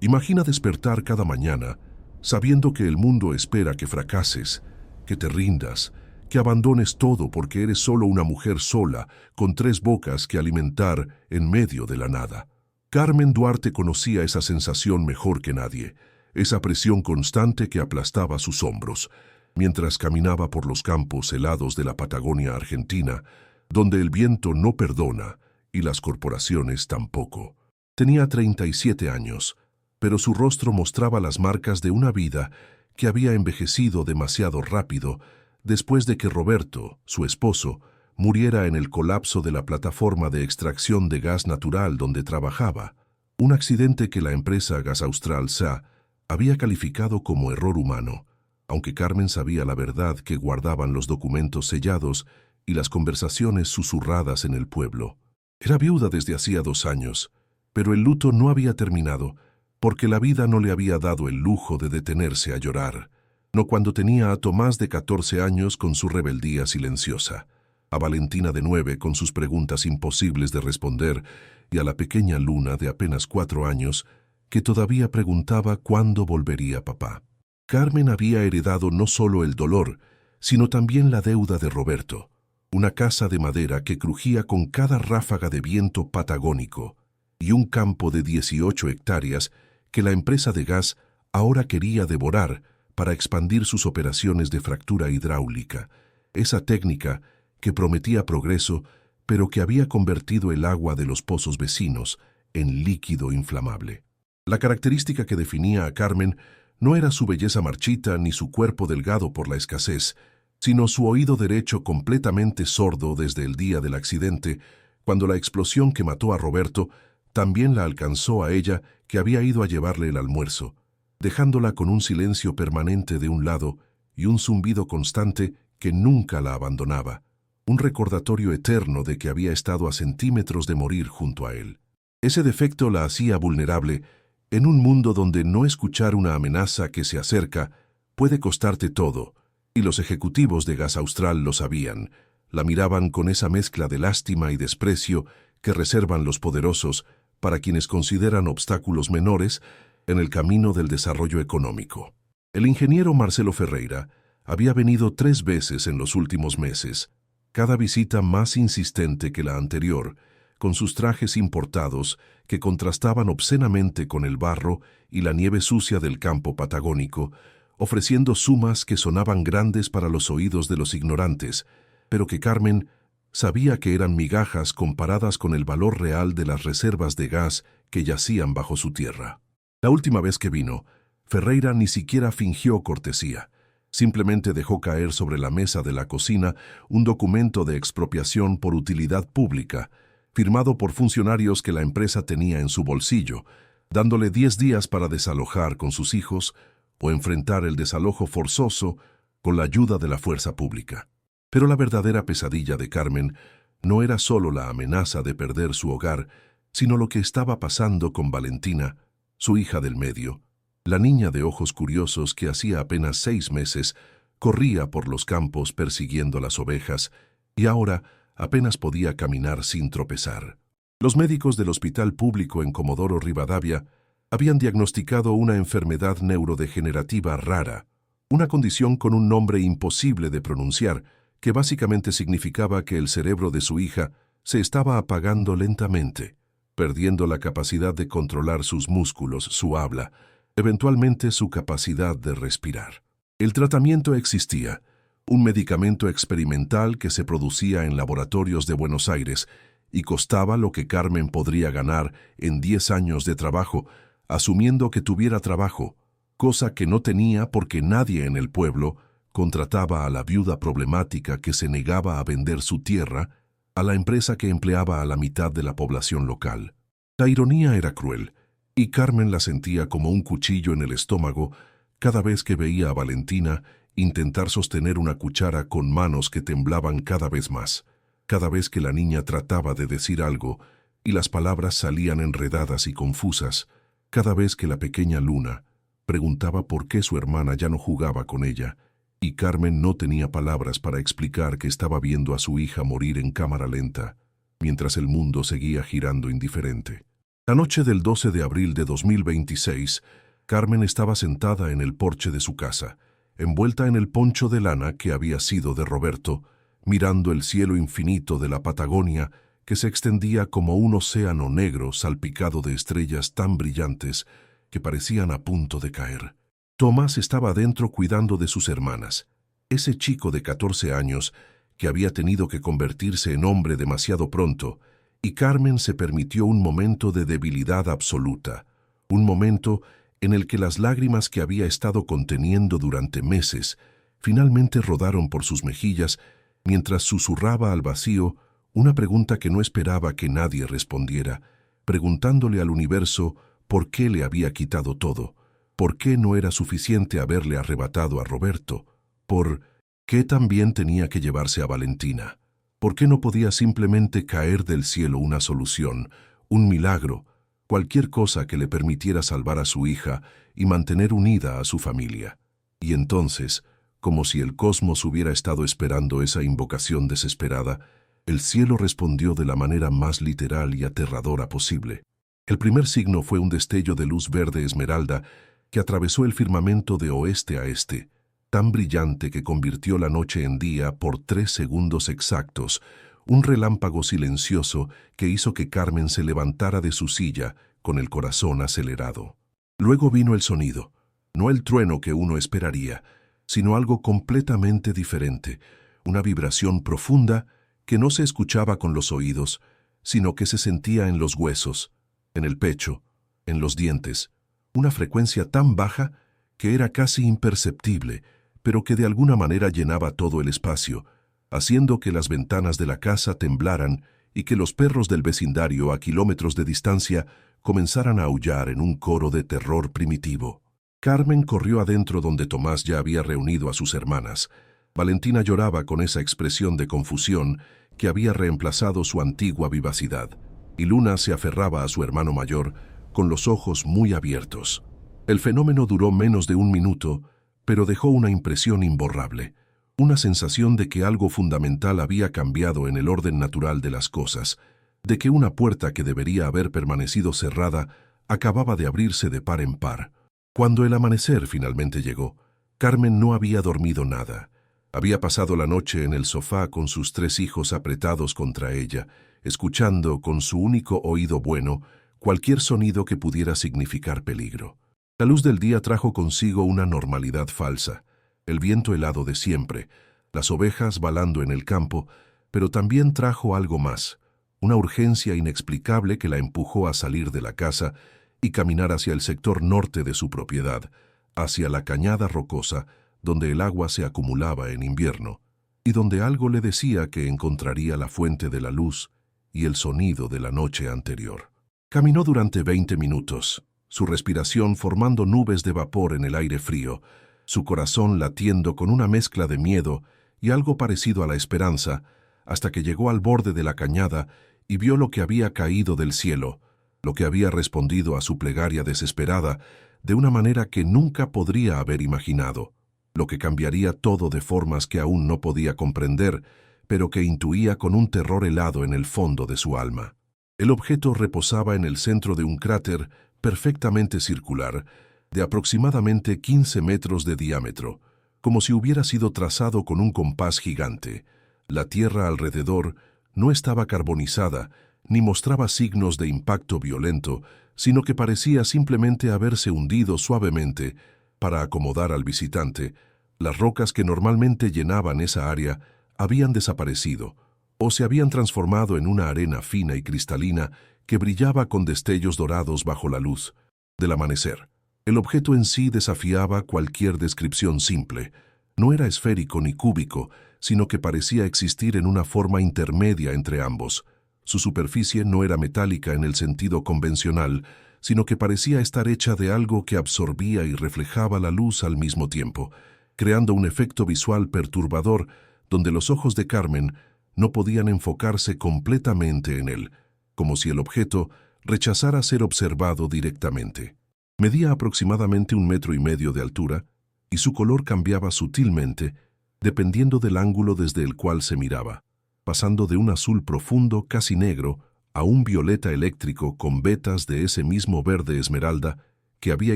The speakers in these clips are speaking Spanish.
Imagina despertar cada mañana sabiendo que el mundo espera que fracases, que te rindas, que abandones todo porque eres solo una mujer sola con 3 bocas que alimentar en medio de la nada. Carmen Duarte conocía esa sensación mejor que nadie, esa presión constante que aplastaba sus hombros, mientras caminaba por los campos helados de la Patagonia Argentina, donde el viento no perdona y las corporaciones tampoco. Tenía 37 años, pero su rostro mostraba las marcas de una vida que había envejecido demasiado rápido después de que Roberto, su esposo, muriera en el colapso de la plataforma de extracción de gas natural donde trabajaba, un accidente que la empresa Gas Austral S.A. había calificado como error humano, aunque Carmen sabía la verdad que guardaban los documentos sellados y las conversaciones susurradas en el pueblo. Era viuda desde hacía 2 años, pero el luto no había terminado, porque la vida no le había dado el lujo de detenerse a llorar, no cuando tenía a Tomás de 14 años con su rebeldía silenciosa, a Valentina de 9 con sus preguntas imposibles de responder y a la pequeña Luna de apenas 4 años que todavía preguntaba cuándo volvería papá. Carmen había heredado no solo el dolor, sino también la deuda de Roberto, una casa de madera que crujía con cada ráfaga de viento patagónico y un campo de 18 hectáreas que la empresa de gas ahora quería devorar para expandir sus operaciones de fractura hidráulica, esa técnica que prometía progreso, pero que había convertido el agua de los pozos vecinos en líquido inflamable. La característica que definía a Carmen no era su belleza marchita ni su cuerpo delgado por la escasez, sino su oído derecho completamente sordo desde el día del accidente, cuando la explosión que mató a Roberto también la alcanzó a ella, que había ido a llevarle el almuerzo, dejándola con un silencio permanente de un lado y un zumbido constante que nunca la abandonaba, un recordatorio eterno de que había estado a centímetros de morir junto a él. Ese defecto la hacía vulnerable en un mundo donde no escuchar una amenaza que se acerca puede costarte todo, y los ejecutivos de Gas Austral lo sabían. La miraban con esa mezcla de lástima y desprecio que reservan los poderosos para quienes consideran obstáculos menores en el camino del desarrollo económico. El ingeniero Marcelo Ferreira había venido 3 veces en los últimos meses, cada visita más insistente que la anterior, con sus trajes importados que contrastaban obscenamente con el barro y la nieve sucia del campo patagónico, ofreciendo sumas que sonaban grandes para los oídos de los ignorantes, pero que Carmen sabía que eran migajas comparadas con el valor real de las reservas de gas que yacían bajo su tierra. La última vez que vino, Ferreira ni siquiera fingió cortesía. Simplemente dejó caer sobre la mesa de la cocina un documento de expropiación por utilidad pública, firmado por funcionarios que la empresa tenía en su bolsillo, dándole 10 días para desalojar con sus hijos o enfrentar el desalojo forzoso con la ayuda de la fuerza pública. Pero la verdadera pesadilla de Carmen no era solo la amenaza de perder su hogar, sino lo que estaba pasando con Valentina, su hija del medio, la niña de ojos curiosos que hacía apenas 6 meses corría por los campos persiguiendo las ovejas y ahora apenas podía caminar sin tropezar. Los médicos del hospital público en Comodoro Rivadavia habían diagnosticado una enfermedad neurodegenerativa rara, una condición con un nombre imposible de pronunciar, que básicamente significaba que el cerebro de su hija se estaba apagando lentamente, perdiendo la capacidad de controlar sus músculos, su habla, eventualmente su capacidad de respirar. El tratamiento existía, un medicamento experimental que se producía en laboratorios de Buenos Aires y costaba lo que Carmen podría ganar en 10 años de trabajo, asumiendo que tuviera trabajo, cosa que no tenía porque nadie en el pueblo contrataba a la viuda problemática que se negaba a vender su tierra a la empresa que empleaba a la mitad de la población local. La ironía era cruel, y Carmen la sentía como un cuchillo en el estómago cada vez que veía a Valentina intentar sostener una cuchara con manos que temblaban cada vez más, cada vez que la niña trataba de decir algo y las palabras salían enredadas y confusas, cada vez que la pequeña Luna preguntaba por qué su hermana ya no jugaba con ella, y Carmen no tenía palabras para explicar que estaba viendo a su hija morir en cámara lenta, mientras el mundo seguía girando indiferente. La noche del 12 de abril de 2026, Carmen estaba sentada en el porche de su casa, envuelta en el poncho de lana que había sido de Roberto, mirando el cielo infinito de la Patagonia que se extendía como un océano negro salpicado de estrellas tan brillantes que parecían a punto de caer. Tomás estaba dentro cuidando de sus hermanas. Ese chico de 14 años que había tenido que convertirse en hombre demasiado pronto, y Carmen se permitió un momento de debilidad absoluta, un momento en el que las lágrimas que había estado conteniendo durante meses finalmente rodaron por sus mejillas mientras susurraba al vacío una pregunta que no esperaba que nadie respondiera, preguntándole al universo por qué le había quitado todo, por qué no era suficiente haberle arrebatado a Roberto, por qué también tenía que llevarse a Valentina. ¿Por qué no podía simplemente caer del cielo una solución, un milagro, cualquier cosa que le permitiera salvar a su hija y mantener unida a su familia? Y entonces, como si el cosmos hubiera estado esperando esa invocación desesperada, el cielo respondió de la manera más literal y aterradora posible. El primer signo fue un destello de luz verde esmeralda que atravesó el firmamento de oeste a este, tan brillante que convirtió la noche en día por 3 segundos exactos, un relámpago silencioso que hizo que Carmen se levantara de su silla con el corazón acelerado. Luego vino el sonido, no el trueno que uno esperaría, sino algo completamente diferente, una vibración profunda que no se escuchaba con los oídos, sino que se sentía en los huesos, en el pecho, en los dientes, una frecuencia tan baja que era casi imperceptible, pero que de alguna manera llenaba todo el espacio, haciendo que las ventanas de la casa temblaran y que los perros del vecindario a kilómetros de distancia comenzaran a aullar en un coro de terror primitivo. Carmen corrió adentro donde Tomás ya había reunido a sus hermanas. Valentina lloraba con esa expresión de confusión que había reemplazado su antigua vivacidad, y Luna se aferraba a su hermano mayor con los ojos muy abiertos. El fenómeno duró menos de un minuto, pero dejó una impresión imborrable, una sensación de que algo fundamental había cambiado en el orden natural de las cosas, de que una puerta que debería haber permanecido cerrada acababa de abrirse de par en par. Cuando el amanecer finalmente llegó, Carmen no había dormido nada. Había pasado la noche en el sofá con sus 3 hijos apretados contra ella, escuchando con su único oído bueno cualquier sonido que pudiera significar peligro. La luz del día trajo consigo una normalidad falsa, el viento helado de siempre, las ovejas balando en el campo, pero también trajo algo más, una urgencia inexplicable que la empujó a salir de la casa y caminar hacia el sector norte de su propiedad, hacia la cañada rocosa, donde el agua se acumulaba en invierno, y donde algo le decía que encontraría la fuente de la luz y el sonido de la noche anterior. Caminó durante 20 minutos, su respiración formando nubes de vapor en el aire frío, su corazón latiendo con una mezcla de miedo y algo parecido a la esperanza, hasta que llegó al borde de la cañada y vio lo que había caído del cielo, lo que había respondido a su plegaria desesperada de una manera que nunca podría haber imaginado, lo que cambiaría todo de formas que aún no podía comprender, pero que intuía con un terror helado en el fondo de su alma. El objeto reposaba en el centro de un cráter perfectamente circular, de aproximadamente 15 metros de diámetro, como si hubiera sido trazado con un compás gigante. La tierra alrededor no estaba carbonizada, ni mostraba signos de impacto violento, sino que parecía simplemente haberse hundido suavemente para acomodar al visitante. Las rocas que normalmente llenaban esa área habían desaparecido, o se habían transformado en una arena fina y cristalina que brillaba con destellos dorados bajo la luz del amanecer. El objeto en sí desafiaba cualquier descripción simple. No era esférico ni cúbico, sino que parecía existir en una forma intermedia entre ambos. Su superficie no era metálica en el sentido convencional, sino que parecía estar hecha de algo que absorbía y reflejaba la luz al mismo tiempo, creando un efecto visual perturbador donde los ojos de Carmen no podían enfocarse completamente en él, como si el objeto rechazara ser observado directamente. Medía aproximadamente 1,5 metros de altura y su color cambiaba sutilmente dependiendo del ángulo desde el cual se miraba, pasando de un azul profundo casi negro a un violeta eléctrico con vetas de ese mismo verde esmeralda que había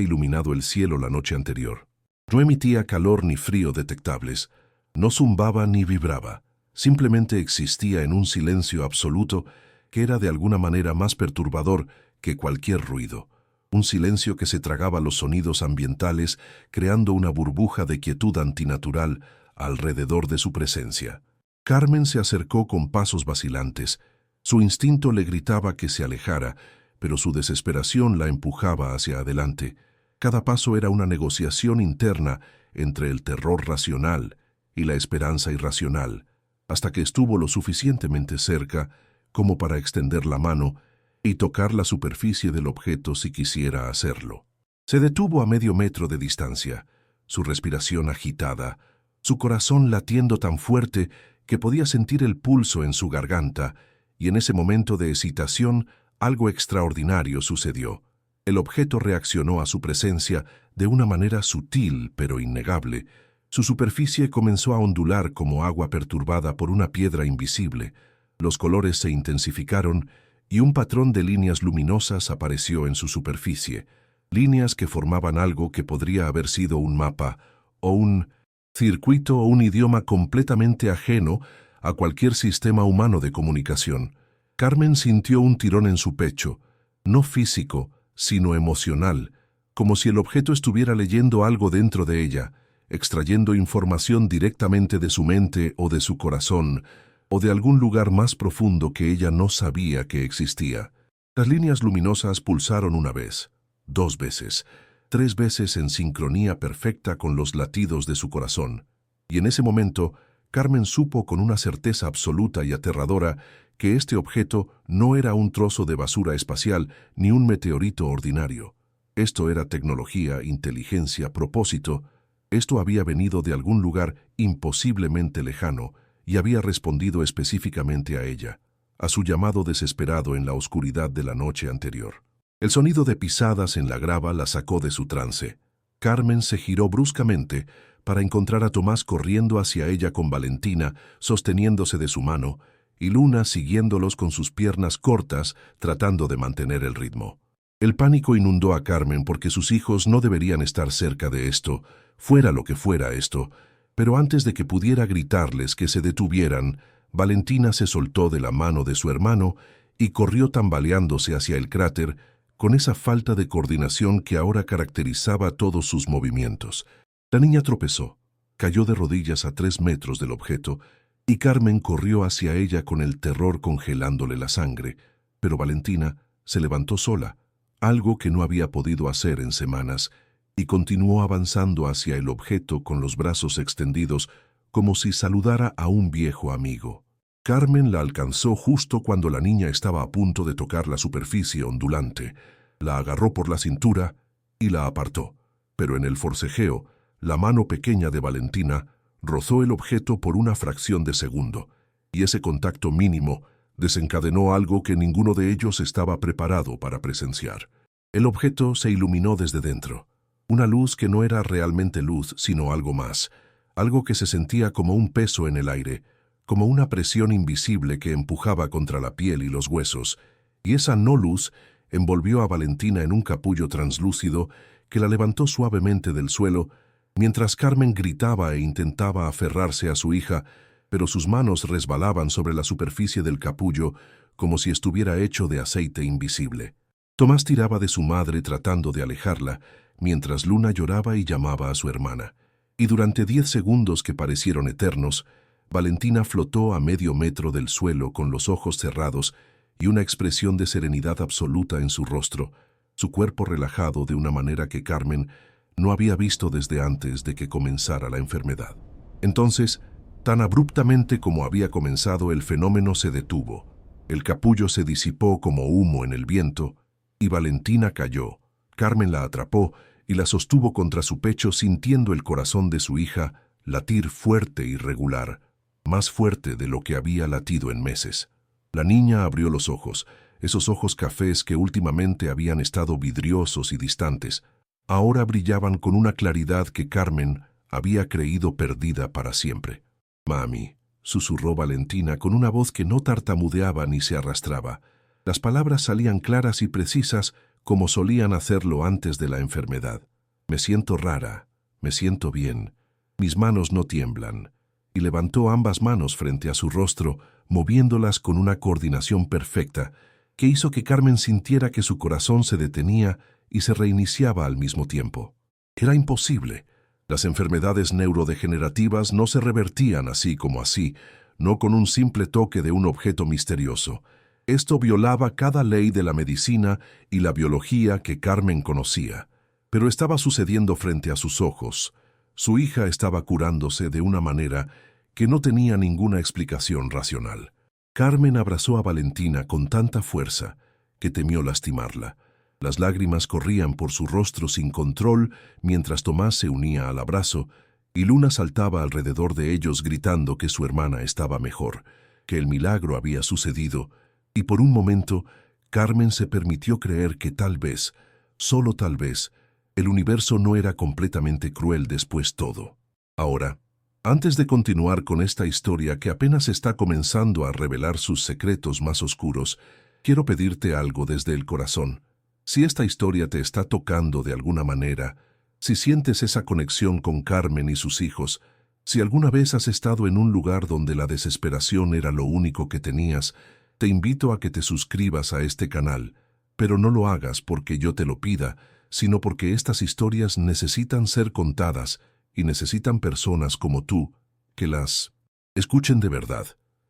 iluminado el cielo la noche anterior. No emitía calor ni frío detectables, no zumbaba ni vibraba, simplemente existía en un silencio absoluto que era de alguna manera más perturbador que cualquier ruido. Un silencio que se tragaba los sonidos ambientales, creando una burbuja de quietud antinatural alrededor de su presencia. Carmen se acercó con pasos vacilantes. Su instinto le gritaba que se alejara, pero su desesperación la empujaba hacia adelante. Cada paso era una negociación interna entre el terror racional y la esperanza irracional, hasta que estuvo lo suficientemente cerca como para extender la mano y tocar la superficie del objeto si quisiera hacerlo. Se detuvo a medio metro de distancia, su respiración agitada, su corazón latiendo tan fuerte que podía sentir el pulso en su garganta, y en ese momento de excitación algo extraordinario sucedió. El objeto reaccionó a su presencia de una manera sutil pero innegable. Su superficie comenzó a ondular como agua perturbada por una piedra invisible. Los colores se intensificaron y un patrón de líneas luminosas apareció en su superficie, líneas que formaban algo que podría haber sido un mapa o un circuito o un idioma completamente ajeno a cualquier sistema humano de comunicación. Carmen sintió un tirón en su pecho, no físico, sino emocional, como si el objeto estuviera leyendo algo dentro de ella, extrayendo información directamente de su mente o de su corazón, o de algún lugar más profundo que ella no sabía que existía. Las líneas luminosas pulsaron una vez, 2 veces, 3 veces en sincronía perfecta con los latidos de su corazón. Y en ese momento, Carmen supo con una certeza absoluta y aterradora que este objeto no era un trozo de basura espacial ni un meteorito ordinario. Esto era tecnología, inteligencia, propósito. Esto había venido de algún lugar imposiblemente lejano, y había respondido específicamente a ella, a su llamado desesperado en la oscuridad de la noche anterior. El sonido de pisadas en la grava la sacó de su trance. Carmen se giró bruscamente para encontrar a Tomás corriendo hacia ella con Valentina, sosteniéndose de su mano, y Luna siguiéndolos con sus piernas cortas, tratando de mantener el ritmo. El pánico inundó a Carmen porque sus hijos no deberían estar cerca de esto, fuera lo que fuera esto, pero antes de que pudiera gritarles que se detuvieran, Valentina se soltó de la mano de su hermano y corrió tambaleándose hacia el cráter con esa falta de coordinación que ahora caracterizaba todos sus movimientos. La niña tropezó, cayó de rodillas a 3 metros del objeto y Carmen corrió hacia ella con el terror congelándole la sangre, pero Valentina se levantó sola, algo que no había podido hacer en semanas, y continuó avanzando hacia el objeto con los brazos extendidos como si saludara a un viejo amigo. Carmen la alcanzó justo cuando la niña estaba a punto de tocar la superficie ondulante. La agarró por la cintura y la apartó, pero en el forcejeo, la mano pequeña de Valentina rozó el objeto por una fracción de segundo, y ese contacto mínimo desencadenó algo que ninguno de ellos estaba preparado para presenciar. El objeto se iluminó desde dentro. Una luz que no era realmente luz, sino algo más, algo que se sentía como un peso en el aire, como una presión invisible que empujaba contra la piel y los huesos, y esa no luz envolvió a Valentina en un capullo translúcido que la levantó suavemente del suelo, mientras Carmen gritaba e intentaba aferrarse a su hija, pero sus manos resbalaban sobre la superficie del capullo como si estuviera hecho de aceite invisible. Tomás tiraba de su madre tratando de alejarla, mientras Luna lloraba y llamaba a su hermana. Y durante 10 segundos que parecieron eternos, Valentina flotó a medio metro del suelo con los ojos cerrados y una expresión de serenidad absoluta en su rostro, su cuerpo relajado de una manera que Carmen no había visto desde antes de que comenzara la enfermedad. Entonces, tan abruptamente como había comenzado, el fenómeno se detuvo. El capullo se disipó como humo en el viento y Valentina cayó. Carmen la atrapó y la sostuvo contra su pecho, sintiendo el corazón de su hija latir fuerte y regular, más fuerte de lo que había latido en meses. La niña abrió los ojos, esos ojos cafés que últimamente habían estado vidriosos y distantes. Ahora brillaban con una claridad que Carmen había creído perdida para siempre. «Mami», susurró Valentina con una voz que no tartamudeaba ni se arrastraba. Las palabras salían claras y precisas como solían hacerlo antes de la enfermedad. Me siento rara, me siento bien, mis manos no tiemblan. Y levantó ambas manos frente a su rostro, moviéndolas con una coordinación perfecta, que hizo que Carmen sintiera que su corazón se detenía y se reiniciaba al mismo tiempo. Era imposible. Las enfermedades neurodegenerativas no se revertían así como así, no con un simple toque de un objeto misterioso. Esto violaba cada ley de la medicina y la biología que Carmen conocía. Pero estaba sucediendo frente a sus ojos. Su hija estaba curándose de una manera que no tenía ninguna explicación racional. Carmen abrazó a Valentina con tanta fuerza que temió lastimarla. Las lágrimas corrían por su rostro sin control mientras Tomás se unía al abrazo y Luna saltaba alrededor de ellos gritando que su hermana estaba mejor, que el milagro había sucedido, y por un momento Carmen se permitió creer que tal vez, solo tal vez, el universo no era completamente cruel después todo. Ahora, antes de continuar con esta historia que apenas está comenzando a revelar sus secretos más oscuros, quiero pedirte algo desde el corazón. Si esta historia te está tocando de alguna manera, si sientes esa conexión con Carmen y sus hijos, si alguna vez has estado en un lugar donde la desesperación era lo único que tenías, te invito a que te suscribas a este canal, pero no lo hagas porque yo te lo pida, sino porque estas historias necesitan ser contadas y necesitan personas como tú que las escuchen de verdad.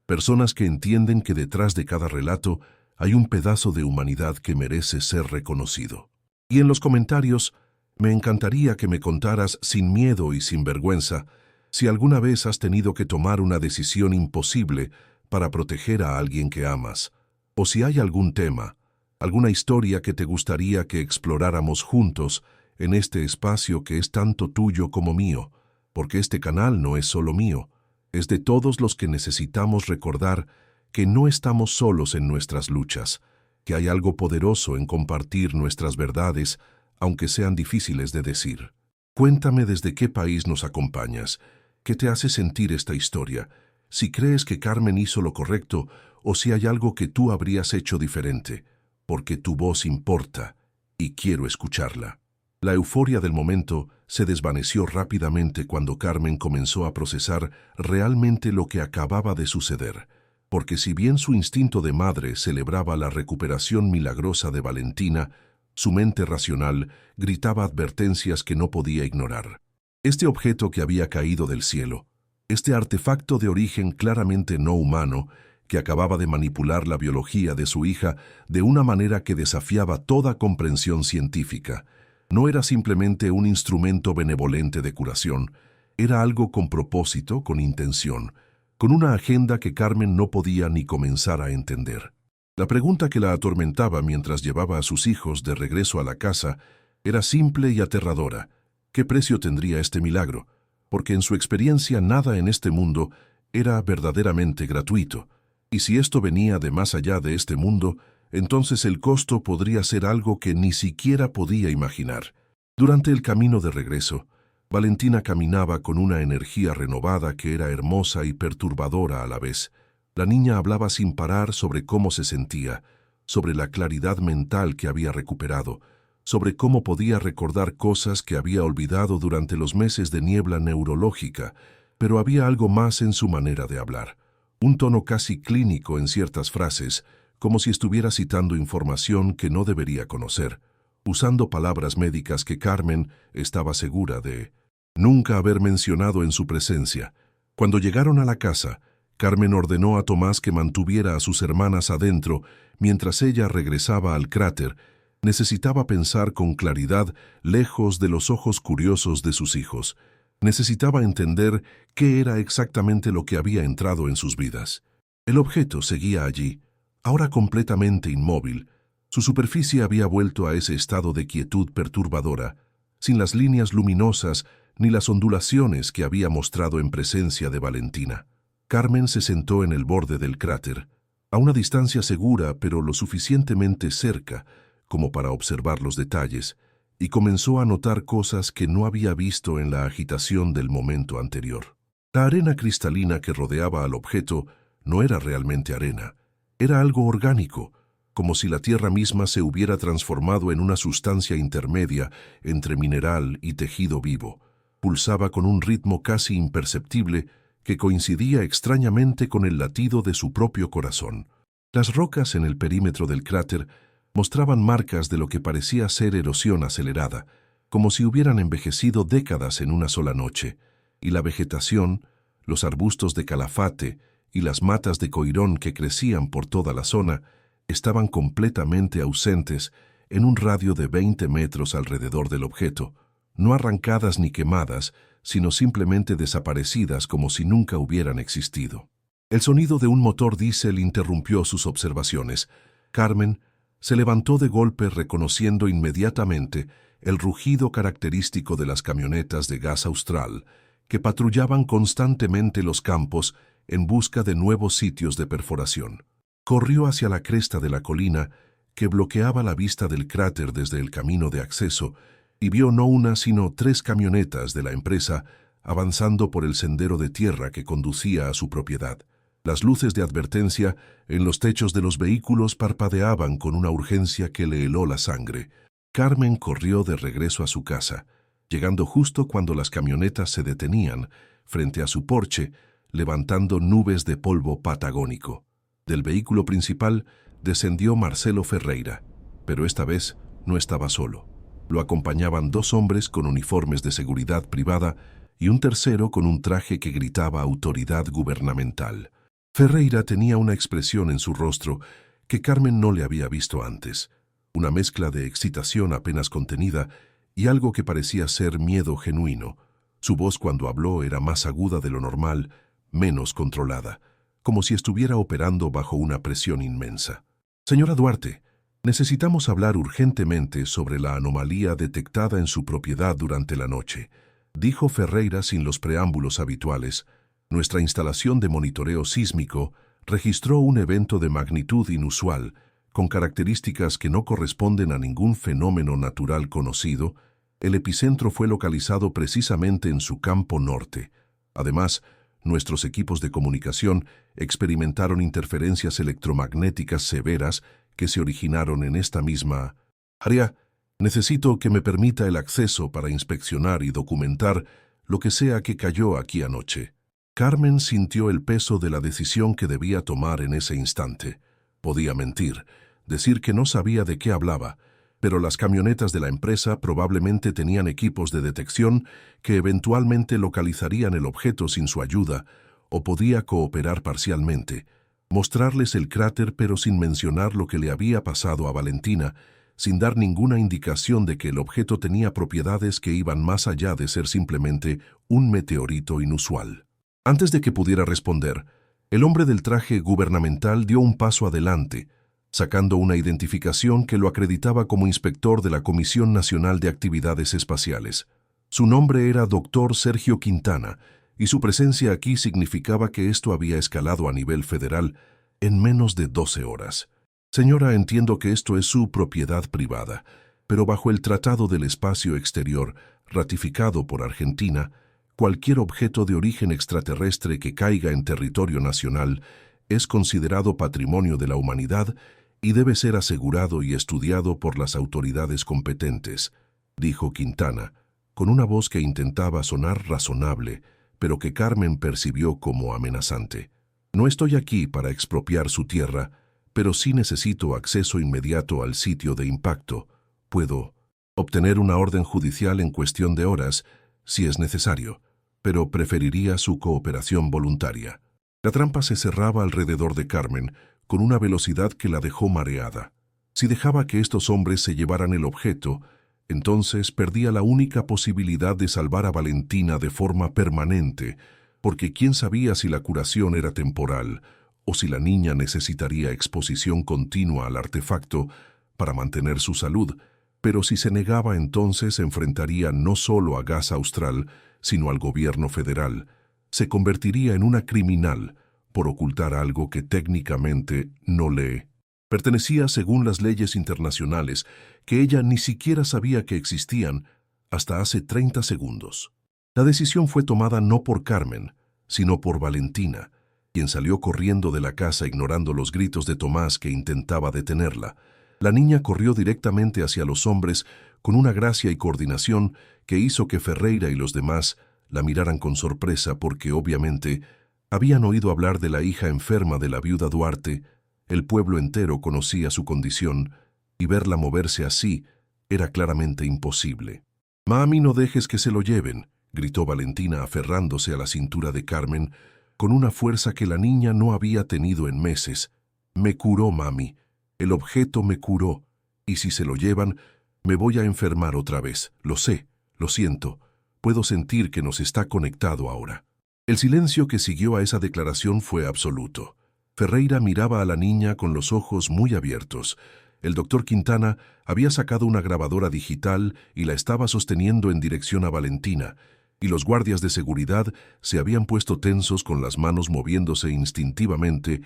Personas que entienden que detrás de cada relato hay un pedazo de humanidad que merece ser reconocido. Y en los comentarios, me encantaría que me contaras sin miedo y sin vergüenza si alguna vez has tenido que tomar una decisión imposible para proteger a alguien que amas, o si hay algún tema, alguna historia que te gustaría que exploráramos juntos en este espacio que es tanto tuyo como mío, porque este canal no es solo mío, es de todos los que necesitamos recordar que no estamos solos en nuestras luchas, que hay algo poderoso en compartir nuestras verdades, aunque sean difíciles de decir. Cuéntame desde qué país nos acompañas, qué te hace sentir esta historia, si crees que Carmen hizo lo correcto o si hay algo que tú habrías hecho diferente, porque tu voz importa y quiero escucharla. La euforia del momento se desvaneció rápidamente cuando Carmen comenzó a procesar realmente lo que acababa de suceder, porque si bien su instinto de madre celebraba la recuperación milagrosa de Valentina, su mente racional gritaba advertencias que no podía ignorar. Este objeto que había caído del cielo, este artefacto de origen claramente no humano, que acababa de manipular la biología de su hija de una manera que desafiaba toda comprensión científica, no era simplemente un instrumento benevolente de curación, era algo con propósito, con intención, con una agenda que Carmen no podía ni comenzar a entender. La pregunta que la atormentaba mientras llevaba a sus hijos de regreso a la casa era simple y aterradora. ¿Qué precio tendría este milagro? Porque en su experiencia nada en este mundo era verdaderamente gratuito. Y si esto venía de más allá de este mundo, entonces el costo podría ser algo que ni siquiera podía imaginar. Durante el camino de regreso, Valentina caminaba con una energía renovada que era hermosa y perturbadora a la vez. La niña hablaba sin parar sobre cómo se sentía, sobre la claridad mental que había recuperado, sobre cómo podía recordar cosas que había olvidado durante los meses de niebla neurológica, pero había algo más en su manera de hablar. Un tono casi clínico en ciertas frases, como si estuviera citando información que no debería conocer, usando palabras médicas que Carmen estaba segura de nunca haber mencionado en su presencia. Cuando llegaron a la casa, Carmen ordenó a Tomás que mantuviera a sus hermanas adentro mientras ella regresaba al cráter. Necesitaba pensar con claridad lejos de los ojos curiosos de sus hijos. Necesitaba entender qué era exactamente lo que había entrado en sus vidas. El objeto seguía allí, ahora completamente inmóvil. Su superficie había vuelto a ese estado de quietud perturbadora, sin las líneas luminosas ni las ondulaciones que había mostrado en presencia de Valentina. Carmen se sentó en el borde del cráter, a una distancia segura pero lo suficientemente cerca como para observar los detalles, y comenzó a notar cosas que no había visto en la agitación del momento anterior. La arena cristalina que rodeaba al objeto no era realmente arena, era algo orgánico, como si la tierra misma se hubiera transformado en una sustancia intermedia entre mineral y tejido vivo. Pulsaba con un ritmo casi imperceptible que coincidía extrañamente con el latido de su propio corazón. Las rocas en el perímetro del cráter mostraban marcas de lo que parecía ser erosión acelerada, como si hubieran envejecido décadas en una sola noche, y la vegetación, los arbustos de calafate y las matas de coirón que crecían por toda la zona, estaban completamente ausentes en un radio de 20 metros alrededor del objeto, no arrancadas ni quemadas, sino simplemente desaparecidas como si nunca hubieran existido. El sonido de un motor diésel interrumpió sus observaciones. Carmen se levantó de golpe reconociendo inmediatamente el rugido característico de las camionetas de gas austral que patrullaban constantemente los campos en busca de nuevos sitios de perforación. Corrió hacia la cresta de la colina que bloqueaba la vista del cráter desde el camino de acceso y vio no una sino 3 camionetas de la empresa avanzando por el sendero de tierra que conducía a su propiedad. Las luces de advertencia en los techos de los vehículos parpadeaban con una urgencia que le heló la sangre. Carmen corrió de regreso a su casa, llegando justo cuando las camionetas se detenían frente a su porche, levantando nubes de polvo patagónico. Del vehículo principal descendió Marcelo Ferreira, pero esta vez no estaba solo. Lo acompañaban 2 hombres con uniformes de seguridad privada y un tercero con un traje que gritaba autoridad gubernamental. Ferreira tenía una expresión en su rostro que Carmen no le había visto antes, una mezcla de excitación apenas contenida y algo que parecía ser miedo genuino. Su voz cuando habló era más aguda de lo normal, menos controlada, como si estuviera operando bajo una presión inmensa. Señora Duarte, necesitamos hablar urgentemente sobre la anomalía detectada en su propiedad durante la noche, dijo Ferreira sin los preámbulos habituales. Nuestra instalación de monitoreo sísmico registró un evento de magnitud inusual, con características que no corresponden a ningún fenómeno natural conocido. El epicentro fue localizado precisamente en su campo norte. Además, nuestros equipos de comunicación experimentaron interferencias electromagnéticas severas que se originaron en esta misma área. Necesito que me permita el acceso para inspeccionar y documentar lo que sea que cayó aquí anoche. Carmen sintió el peso de la decisión que debía tomar en ese instante. Podía mentir, decir que no sabía de qué hablaba, pero las camionetas de la empresa probablemente tenían equipos de detección que eventualmente localizarían el objeto sin su ayuda, o podía cooperar parcialmente, mostrarles el cráter pero sin mencionar lo que le había pasado a Valentina, sin dar ninguna indicación de que el objeto tenía propiedades que iban más allá de ser simplemente un meteorito inusual. Antes de que pudiera responder, el hombre del traje gubernamental dio un paso adelante, sacando una identificación que lo acreditaba como inspector de la Comisión Nacional de Actividades Espaciales. Su nombre era Dr. Sergio Quintana, y su presencia aquí significaba que esto había escalado a nivel federal en menos de 12 horas. Señora, entiendo que esto es su propiedad privada, pero bajo el Tratado del Espacio Exterior, ratificado por Argentina, cualquier objeto de origen extraterrestre que caiga en territorio nacional es considerado patrimonio de la humanidad y debe ser asegurado y estudiado por las autoridades competentes, dijo Quintana, con una voz que intentaba sonar razonable, pero que Carmen percibió como amenazante. No estoy aquí para expropiar su tierra, pero sí necesito acceso inmediato al sitio de impacto. Puedo obtener una orden judicial en cuestión de horas, si es necesario, pero preferiría su cooperación voluntaria. La trampa se cerraba alrededor de Carmen con una velocidad que la dejó mareada. Si dejaba que estos hombres se llevaran el objeto, entonces perdía la única posibilidad de salvar a Valentina de forma permanente, porque quién sabía si la curación era temporal o si la niña necesitaría exposición continua al artefacto para mantener su salud, pero si se negaba entonces enfrentaría no solo a Gas Austral, sino al gobierno federal. Se convertiría en una criminal por ocultar algo que técnicamente no le pertenecía según las leyes internacionales, que ella ni siquiera sabía que existían hasta hace 30 segundos. La decisión fue tomada no por Carmen, sino por Valentina, quien salió corriendo de la casa ignorando los gritos de Tomás que intentaba detenerla. La niña corrió directamente hacia los hombres con una gracia y coordinación que hizo que Ferreira y los demás la miraran con sorpresa porque, obviamente, habían oído hablar de la hija enferma de la viuda Duarte. El pueblo entero conocía su condición y verla moverse así era claramente imposible. «Mami, no dejes que se lo lleven», gritó Valentina aferrándose a la cintura de Carmen con una fuerza que la niña no había tenido en meses. «Me curó, mami. El objeto me curó. Y si se lo llevan, me voy a enfermar otra vez. Lo sé, lo siento. Puedo sentir que nos está conectado ahora». El silencio que siguió a esa declaración fue absoluto. Ferreira miraba a la niña con los ojos muy abiertos. El doctor Quintana había sacado una grabadora digital y la estaba sosteniendo en dirección a Valentina, y los guardias de seguridad se habían puesto tensos con las manos moviéndose instintivamente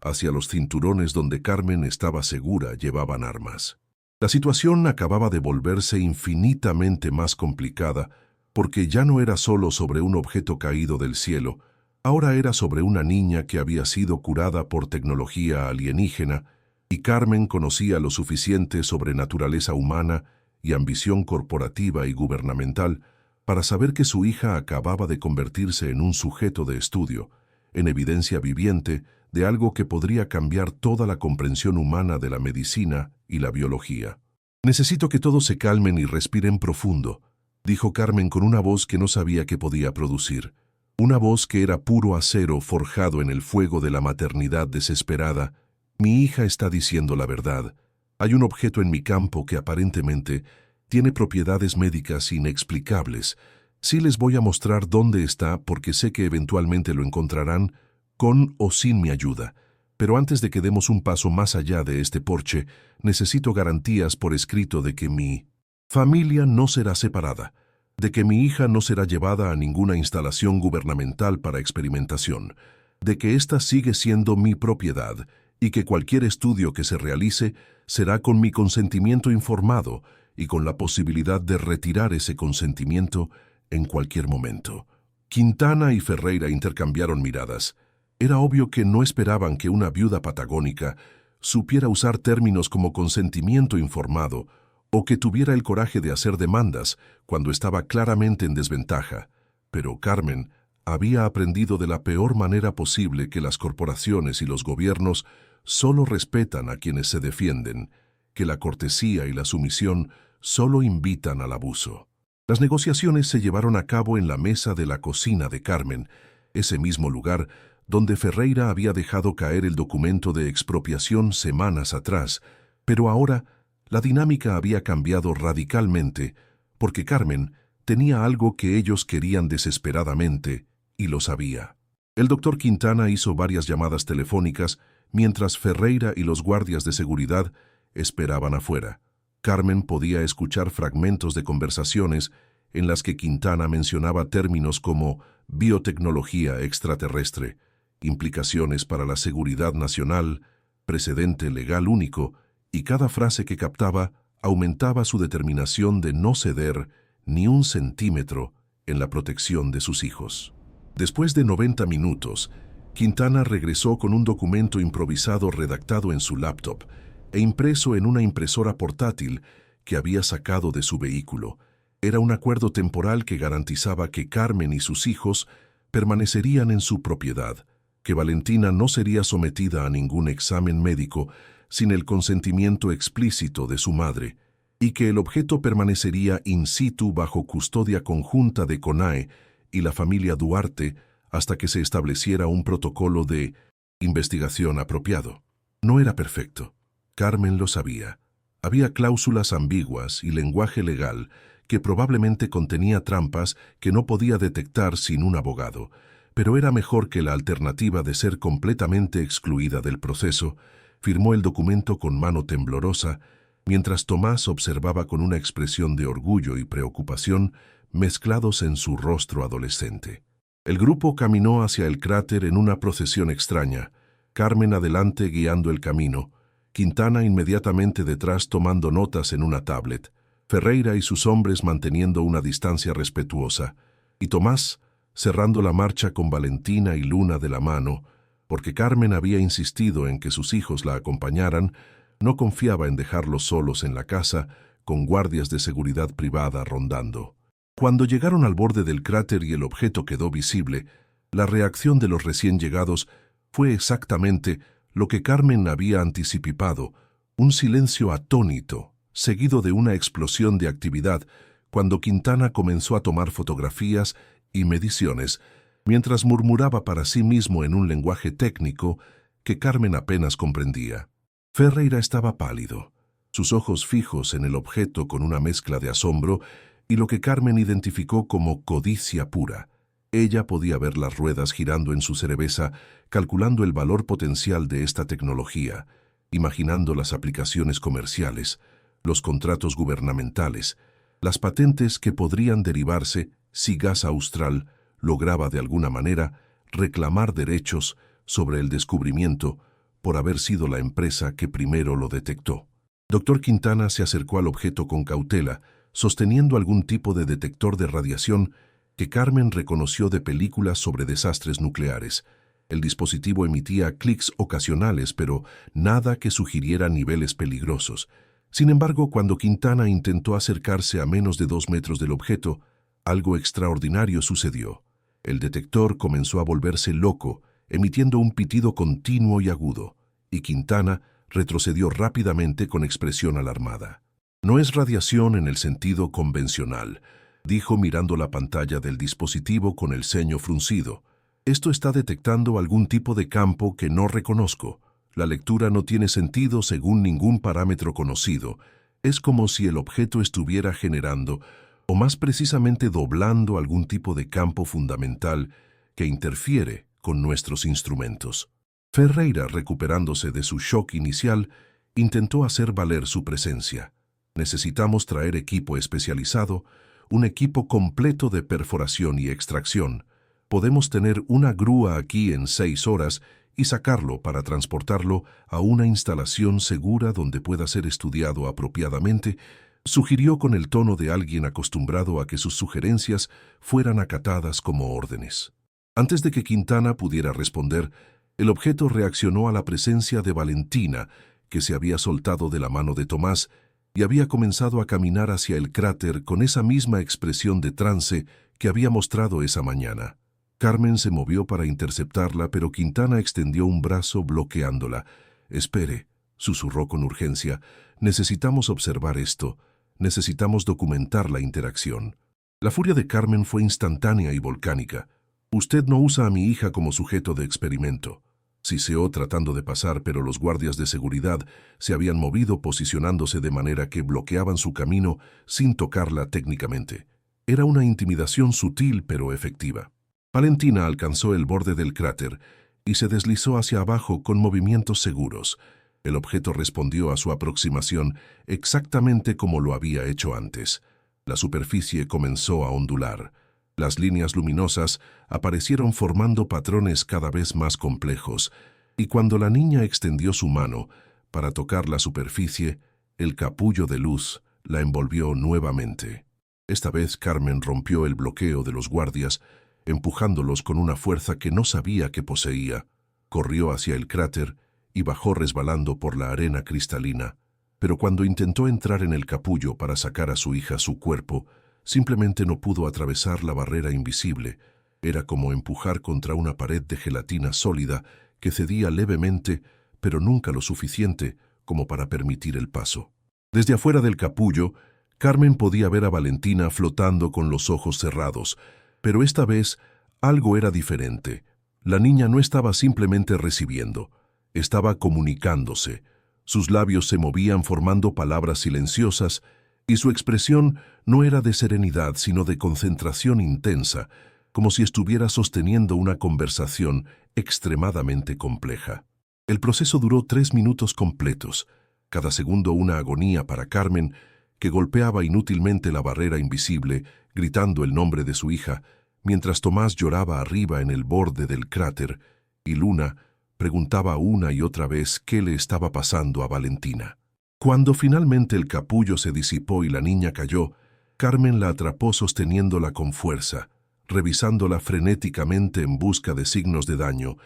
hacia los cinturones donde Carmen estaba segura llevaban armas. La situación acababa de volverse infinitamente más complicada, porque ya no era solo sobre un objeto caído del cielo, ahora era sobre una niña que había sido curada por tecnología alienígena, y Carmen conocía lo suficiente sobre naturaleza humana y ambición corporativa y gubernamental para saber que su hija acababa de convertirse en un sujeto de estudio, en evidencia viviente de algo que podría cambiar toda la comprensión humana de la medicina y la biología. «Necesito que todos se calmen y respiren profundo», dijo Carmen con una voz que no sabía qué podía producir. Una voz que era puro acero forjado en el fuego de la maternidad desesperada. «Mi hija está diciendo la verdad. Hay un objeto en mi campo que aparentemente tiene propiedades médicas inexplicables. Sí les voy a mostrar dónde está porque sé que eventualmente lo encontrarán con o sin mi ayuda. Pero antes de que demos un paso más allá de este porche, necesito garantías por escrito de que mi familia no será separada, de que mi hija no será llevada a ninguna instalación gubernamental para experimentación, de que ésta sigue siendo mi propiedad y que cualquier estudio que se realice será con mi consentimiento informado y con la posibilidad de retirar ese consentimiento en cualquier momento». Quintana y Ferreira intercambiaron miradas. Era obvio que no esperaban que una viuda patagónica supiera usar términos como consentimiento informado o que tuviera el coraje de hacer demandas cuando estaba claramente en desventaja. Pero Carmen había aprendido de la peor manera posible que las corporaciones y los gobiernos solo respetan a quienes se defienden, que la cortesía y la sumisión solo invitan al abuso. Las negociaciones se llevaron a cabo en la mesa de la cocina de Carmen, ese mismo lugar donde Ferreira había dejado caer el documento de expropiación semanas atrás, pero ahora la dinámica había cambiado radicalmente porque Carmen tenía algo que ellos querían desesperadamente y lo sabía. El doctor Quintana hizo varias llamadas telefónicas mientras Ferreira y los guardias de seguridad esperaban afuera. Carmen podía escuchar fragmentos de conversaciones en las que Quintana mencionaba términos como biotecnología extraterrestre, implicaciones para la seguridad nacional, precedente legal único, y cada frase que captaba aumentaba su determinación de no ceder ni un centímetro en la protección de sus hijos. Después de 90 minutos, Quintana regresó con un documento improvisado redactado en su laptop e impreso en una impresora portátil que había sacado de su vehículo. Era un acuerdo temporal que garantizaba que Carmen y sus hijos permanecerían en su propiedad, que Valentina no sería sometida a ningún examen médico sin el consentimiento explícito de su madre, y que el objeto permanecería in situ bajo custodia conjunta de CONAE y la familia Duarte hasta que se estableciera un protocolo de investigación apropiado. No era perfecto. Carmen lo sabía. Había cláusulas ambiguas y lenguaje legal que probablemente contenía trampas que no podía detectar sin un abogado, pero era mejor que la alternativa de ser completamente excluida del proceso. Firmó el documento con mano temblorosa, mientras Tomás observaba con una expresión de orgullo y preocupación mezclados en su rostro adolescente. El grupo caminó hacia el cráter en una procesión extraña, Carmen adelante guiando el camino, Quintana inmediatamente detrás tomando notas en una tablet, Ferreira y sus hombres manteniendo una distancia respetuosa, y Tomás cerrando la marcha con Valentina y Luna de la mano, Porque Carmen había insistido en que sus hijos la acompañaran, no confiaba en dejarlos solos en la casa, con guardias de seguridad privada rondando. Cuando llegaron al borde del cráter y el objeto quedó visible, la reacción de los recién llegados fue exactamente lo que Carmen había anticipado: un silencio atónito, seguido de una explosión de actividad, cuando Quintana comenzó a tomar fotografías y mediciones, mientras murmuraba para sí mismo en un lenguaje técnico que Carmen apenas comprendía. Ferreira estaba pálido, sus ojos fijos en el objeto con una mezcla de asombro y lo que Carmen identificó como codicia pura. Ella podía ver las ruedas girando en su cerveza, calculando el valor potencial de esta tecnología, imaginando las aplicaciones comerciales, los contratos gubernamentales, las patentes que podrían derivarse si Gas Austral lograba de alguna manera reclamar derechos sobre el descubrimiento por haber sido la empresa que primero lo detectó. Dr. Quintana se acercó al objeto con cautela, sosteniendo algún tipo de detector de radiación que Carmen reconoció de películas sobre desastres nucleares. El dispositivo emitía clics ocasionales, pero nada que sugiriera niveles peligrosos. Sin embargo, cuando Quintana intentó acercarse a menos de 2 metros del objeto, algo extraordinario sucedió. El detector comenzó a volverse loco, emitiendo un pitido continuo y agudo, y Quintana retrocedió rápidamente con expresión alarmada. «No es radiación en el sentido convencional», dijo mirando la pantalla del dispositivo con el ceño fruncido. «Esto está detectando algún tipo de campo que no reconozco. La lectura no tiene sentido según ningún parámetro conocido. Es como si el objeto estuviera generando, o más precisamente doblando, algún tipo de campo fundamental que interfiere con nuestros instrumentos». Ferreira, recuperándose de su shock inicial, intentó hacer valer su presencia. «Necesitamos traer equipo especializado, un equipo completo de perforación y extracción. Podemos tener una grúa aquí en 6 horas y sacarlo para transportarlo a una instalación segura donde pueda ser estudiado apropiadamente», sugirió con el tono de alguien acostumbrado a que sus sugerencias fueran acatadas como órdenes. Antes de que Quintana pudiera responder, el objeto reaccionó a la presencia de Valentina, que se había soltado de la mano de Tomás y había comenzado a caminar hacia el cráter con esa misma expresión de trance que había mostrado esa mañana. Carmen se movió para interceptarla, pero Quintana extendió un brazo bloqueándola. «Espere», susurró con urgencia, «necesitamos observar esto. Necesitamos documentar la interacción». La furia de Carmen fue instantánea y volcánica. «Usted no usa a mi hija como sujeto de experimento», siseó tratando de pasar, pero los guardias de seguridad se habían movido, posicionándose de manera que bloqueaban su camino sin tocarla técnicamente. Era una intimidación sutil pero efectiva. Valentina alcanzó el borde del cráter y se deslizó hacia abajo con movimientos seguros. El objeto respondió a su aproximación exactamente como lo había hecho antes. La superficie comenzó a ondular. Las líneas luminosas aparecieron formando patrones cada vez más complejos, y cuando la niña extendió su mano para tocar la superficie, el capullo de luz la envolvió nuevamente. Esta vez Carmen rompió el bloqueo de los guardias, empujándolos con una fuerza que no sabía que poseía. Corrió hacia el cráter y bajó resbalando por la arena cristalina, pero cuando intentó entrar en el capullo para sacar a su hija su cuerpo, simplemente no pudo atravesar la barrera invisible. Era como empujar contra una pared de gelatina sólida que cedía levemente, pero nunca lo suficiente como para permitir el paso. Desde afuera del capullo, Carmen podía ver a Valentina flotando con los ojos cerrados, pero esta vez algo era diferente. La niña no estaba simplemente recibiendo, estaba comunicándose. Sus labios se movían formando palabras silenciosas, y su expresión no era de serenidad, sino de concentración intensa, como si estuviera sosteniendo una conversación extremadamente compleja. El proceso duró 3 minutos completos, cada segundo una agonía para Carmen, que golpeaba inútilmente la barrera invisible, gritando el nombre de su hija, mientras Tomás lloraba arriba en el borde del cráter, y Luna preguntaba una y otra vez qué le estaba pasando a Valentina. Cuando finalmente el capullo se disipó y la niña cayó, Carmen la atrapó sosteniéndola con fuerza, revisándola frenéticamente en busca de signos de daño,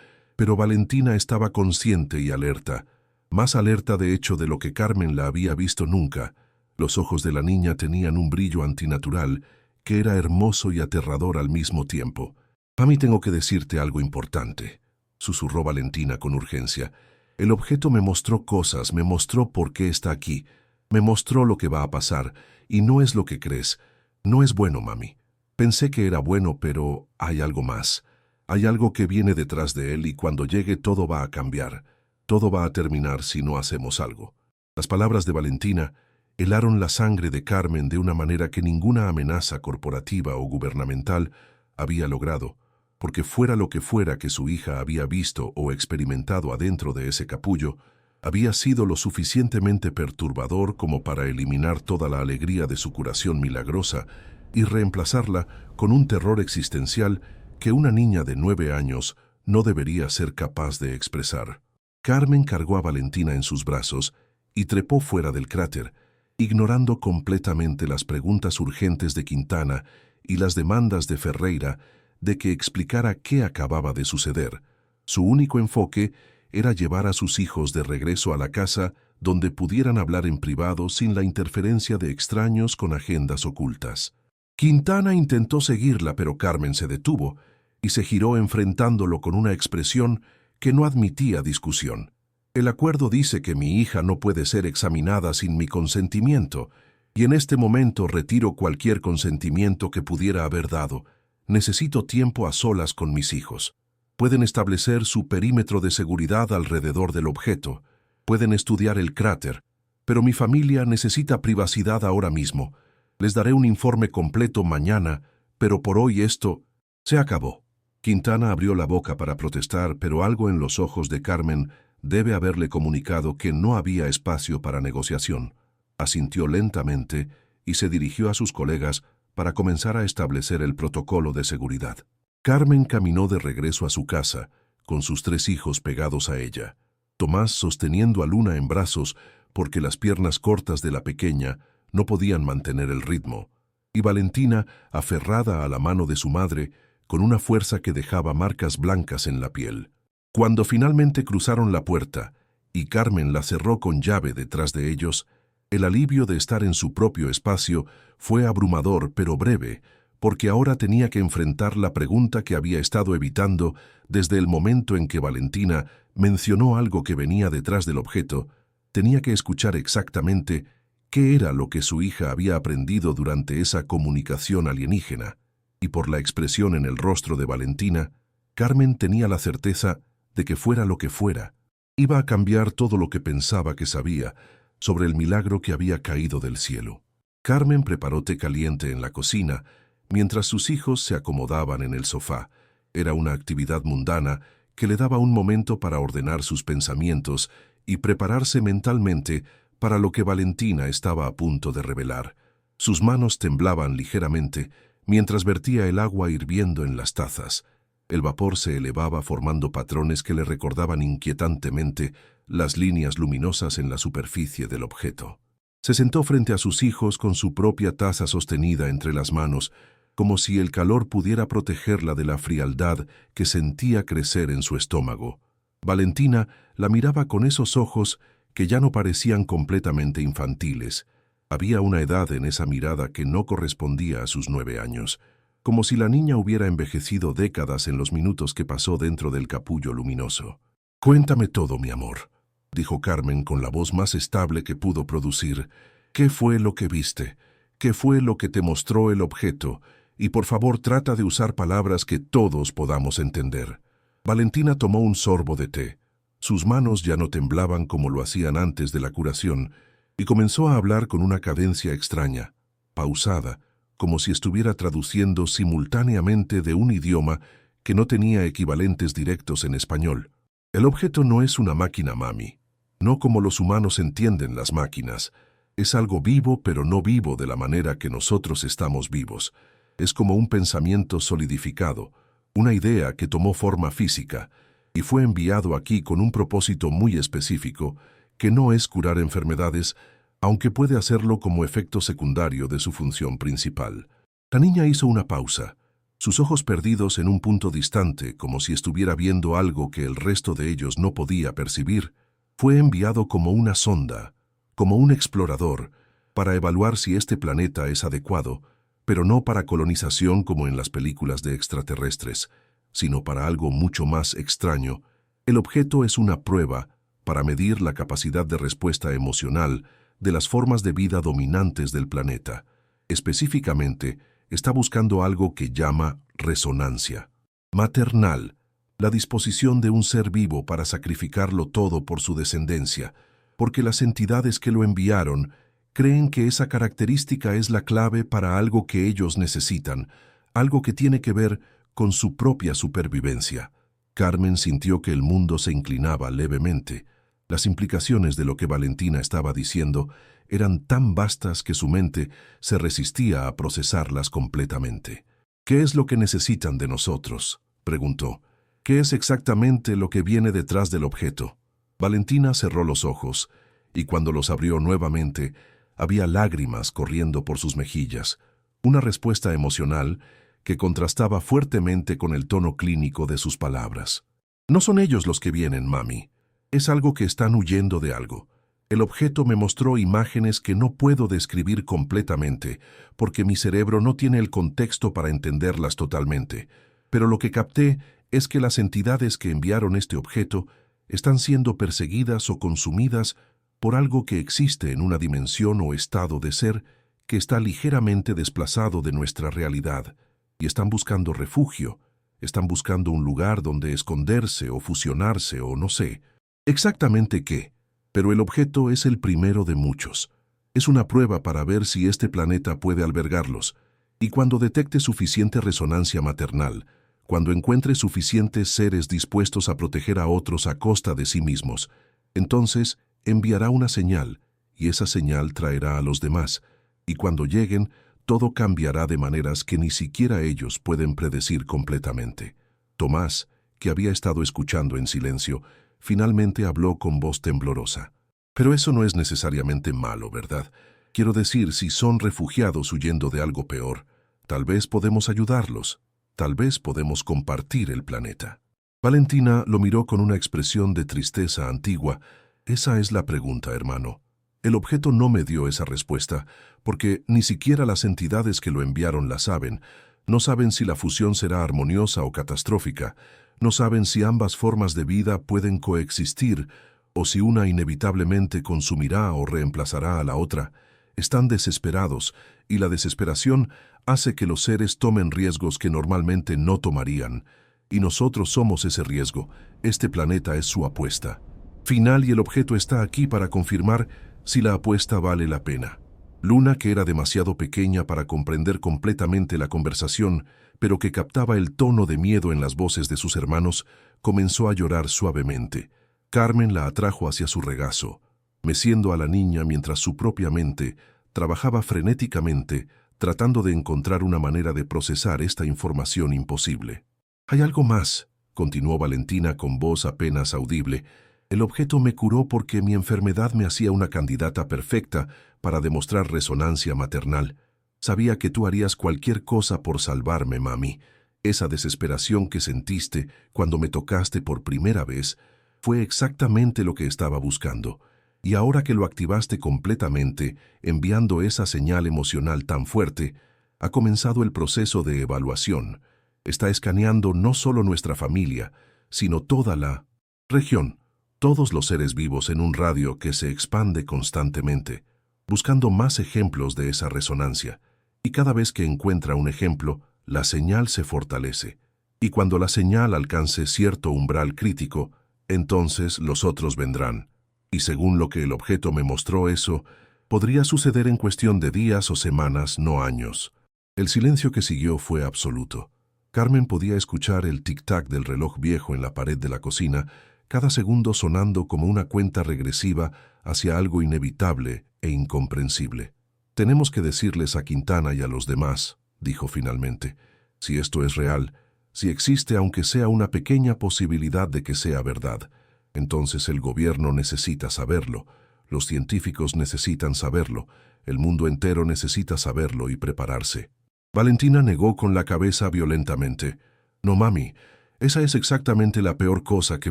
Pero Valentina estaba consciente y alerta, más alerta de hecho de lo que Carmen la había visto nunca. Los ojos de la niña tenían un brillo antinatural que era hermoso y aterrador al mismo tiempo. «Mami, tengo que decirte algo importante», susurró Valentina con urgencia. «El objeto me mostró cosas, me mostró por qué está aquí, me mostró lo que va a pasar, y no es lo que crees. No es bueno, mami. Pensé que era bueno, pero hay algo más. Hay algo que viene detrás de él y cuando llegue todo va a cambiar. Todo va a terminar si no hacemos algo». Las palabras de Valentina helaron la sangre de Carmen de una manera que ninguna amenaza corporativa o gubernamental había logrado, porque fuera lo que fuera que su hija había visto o experimentado adentro de ese capullo, había sido lo suficientemente perturbador como para eliminar toda la alegría de su curación milagrosa y reemplazarla con un terror existencial que una niña de 9 años no debería ser capaz de expresar. Carmen cargó a Valentina en sus brazos y trepó fuera del cráter, ignorando completamente las preguntas urgentes de Quintana y las demandas de Ferreira de que explicara qué acababa de suceder. Su único enfoque era llevar a sus hijos de regreso a la casa donde pudieran hablar en privado sin la interferencia de extraños con agendas ocultas. Quintana intentó seguirla, pero Carmen se detuvo y se giró enfrentándolo con una expresión que no admitía discusión. «El acuerdo dice que mi hija no puede ser examinada sin mi consentimiento, y en este momento retiro cualquier consentimiento que pudiera haber dado. Necesito tiempo a solas con mis hijos. Pueden establecer su perímetro de seguridad alrededor del objeto. Pueden estudiar el cráter. Pero mi familia necesita privacidad ahora mismo. Les daré un informe completo mañana, pero por hoy esto se acabó». Quintana abrió la boca para protestar, pero algo en los ojos de Carmen debe haberle comunicado que no había espacio para negociación. Asintió lentamente y se dirigió a sus colegas para comenzar a establecer el protocolo de seguridad. Carmen caminó de regreso a su casa, con sus 3 hijos pegados a ella. Tomás sosteniendo a Luna en brazos porque las piernas cortas de la pequeña no podían mantener el ritmo, y Valentina aferrada a la mano de su madre con una fuerza que dejaba marcas blancas en la piel. Cuando finalmente cruzaron la puerta y Carmen la cerró con llave detrás de ellos, el alivio de estar en su propio espacio fue abrumador pero breve, porque ahora tenía que enfrentar la pregunta que había estado evitando desde el momento en que Valentina mencionó algo que venía detrás del objeto. Tenía que escuchar exactamente qué era lo que su hija había aprendido durante esa comunicación alienígena, y por la expresión en el rostro de Valentina, Carmen tenía la certeza de que fuera lo que fuera, iba a cambiar todo lo que pensaba que sabía sobre el milagro que había caído del cielo. Carmen preparó té caliente en la cocina, mientras sus hijos se acomodaban en el sofá. Era una actividad mundana que le daba un momento para ordenar sus pensamientos y prepararse mentalmente para lo que Valentina estaba a punto de revelar. Sus manos temblaban ligeramente mientras vertía el agua hirviendo en las tazas. El vapor se elevaba formando patrones que le recordaban inquietantemente las líneas luminosas en la superficie del objeto. Se sentó frente a sus hijos con su propia taza sostenida entre las manos, como si el calor pudiera protegerla de la frialdad que sentía crecer en su estómago. Valentina la miraba con esos ojos que ya no parecían completamente infantiles. Había una edad en esa mirada que no correspondía a sus 9 años, como si la niña hubiera envejecido décadas en los minutos que pasó dentro del capullo luminoso. «Cuéntame todo, mi amor», dijo Carmen con la voz más estable que pudo producir. «¿Qué fue lo que viste? ¿Qué fue lo que te mostró el objeto? Y por favor trata de usar palabras que todos podamos entender». Valentina tomó un sorbo de té. Sus manos ya no temblaban como lo hacían antes de la curación, y comenzó a hablar con una cadencia extraña, pausada, como si estuviera traduciendo simultáneamente de un idioma que no tenía equivalentes directos en español. «El objeto no es una máquina, mami. No como los humanos entienden las máquinas. Es algo vivo, pero no vivo de la manera que nosotros estamos vivos. Es como un pensamiento solidificado, una idea que tomó forma física, y fue enviado aquí con un propósito muy específico, que no es curar enfermedades, aunque puede hacerlo como efecto secundario de su función principal». La niña hizo una pausa. Sus ojos perdidos en un punto distante, como si estuviera viendo algo que el resto de ellos no podía percibir, fue enviado como una sonda, como un explorador, para evaluar si este planeta es adecuado, pero no para colonización como en las películas de extraterrestres, sino para algo mucho más extraño. El objeto es una prueba para medir la capacidad de respuesta emocional de las formas de vida dominantes del planeta. Específicamente, está buscando algo que llama resonancia maternal, la disposición de un ser vivo para sacrificarlo todo por su descendencia, porque las entidades que lo enviaron creen que esa característica es la clave para algo que ellos necesitan, algo que tiene que ver con su propia supervivencia. Carmen sintió que el mundo se inclinaba levemente. Las implicaciones de lo que Valentina estaba diciendo eran tan vastas que su mente se resistía a procesarlas completamente. «¿Qué es lo que necesitan de nosotros?», preguntó. «¿Qué es exactamente lo que viene detrás del objeto?». Valentina cerró los ojos, y cuando los abrió nuevamente, había lágrimas corriendo por sus mejillas, una respuesta emocional que contrastaba fuertemente con el tono clínico de sus palabras. «No son ellos los que vienen, mami. Es algo que están huyendo de algo. El objeto me mostró imágenes que no puedo describir completamente, porque mi cerebro no tiene el contexto para entenderlas totalmente. Pero lo que capté es que las entidades que enviaron este objeto están siendo perseguidas o consumidas por algo que existe en una dimensión o estado de ser que está ligeramente desplazado de nuestra realidad, y están buscando refugio, están buscando un lugar donde esconderse o fusionarse o no sé exactamente qué, pero el objeto es el primero de muchos. Es una prueba para ver si este planeta puede albergarlos, y cuando detecte suficiente resonancia maternal, cuando encuentre suficientes seres dispuestos a proteger a otros a costa de sí mismos, entonces enviará una señal, y esa señal traerá a los demás, y cuando lleguen, todo cambiará de maneras que ni siquiera ellos pueden predecir completamente. Tomás, que había estado escuchando en silencio, finalmente habló con voz temblorosa. «Pero eso no es necesariamente malo, ¿verdad? Quiero decir, si son refugiados huyendo de algo peor, tal vez podemos ayudarlos, tal vez podemos compartir el planeta». Valentina lo miró con una expresión de tristeza antigua. «Esa es la pregunta, hermano. El objeto no me dio esa respuesta, porque ni siquiera las entidades que lo enviaron la saben. No saben si la fusión será armoniosa o catastrófica. No saben si ambas formas de vida pueden coexistir o si una inevitablemente consumirá o reemplazará a la otra. Están desesperados, y la desesperación hace que los seres tomen riesgos que normalmente no tomarían. Y nosotros somos ese riesgo. Este planeta es su apuesta final y el objeto está aquí para confirmar si la apuesta vale la pena». Luna, que era demasiado pequeña para comprender completamente la conversación, pero que captaba el tono de miedo en las voces de sus hermanos, comenzó a llorar suavemente. Carmen la atrajo hacia su regazo, meciendo a la niña mientras su propia mente trabajaba frenéticamente, tratando de encontrar una manera de procesar esta información imposible. «Hay algo más», continuó Valentina con voz apenas audible. «El objeto me curó porque mi enfermedad me hacía una candidata perfecta para demostrar resonancia maternal. Sabía que tú harías cualquier cosa por salvarme, mami. Esa desesperación que sentiste cuando me tocaste por primera vez fue exactamente lo que estaba buscando. Y ahora que lo activaste completamente, enviando esa señal emocional tan fuerte, ha comenzado el proceso de evaluación. Está escaneando no solo nuestra familia, sino toda la región, todos los seres vivos en un radio que se expande constantemente, buscando más ejemplos de esa resonancia. Y cada vez que encuentra un ejemplo, la señal se fortalece. Y cuando la señal alcance cierto umbral crítico, entonces los otros vendrán. Y según lo que el objeto me mostró, eso podría suceder en cuestión de días o semanas, no años». El silencio que siguió fue absoluto. Carmen podía escuchar el tic-tac del reloj viejo en la pared de la cocina, cada segundo sonando como una cuenta regresiva hacia algo inevitable e incomprensible. «Tenemos que decirles a Quintana y a los demás», dijo finalmente, «si esto es real, si existe aunque sea una pequeña posibilidad de que sea verdad. Entonces el gobierno necesita saberlo, los científicos necesitan saberlo, el mundo entero necesita saberlo y prepararse». Valentina negó con la cabeza violentamente. No, mami, esa es exactamente la peor cosa que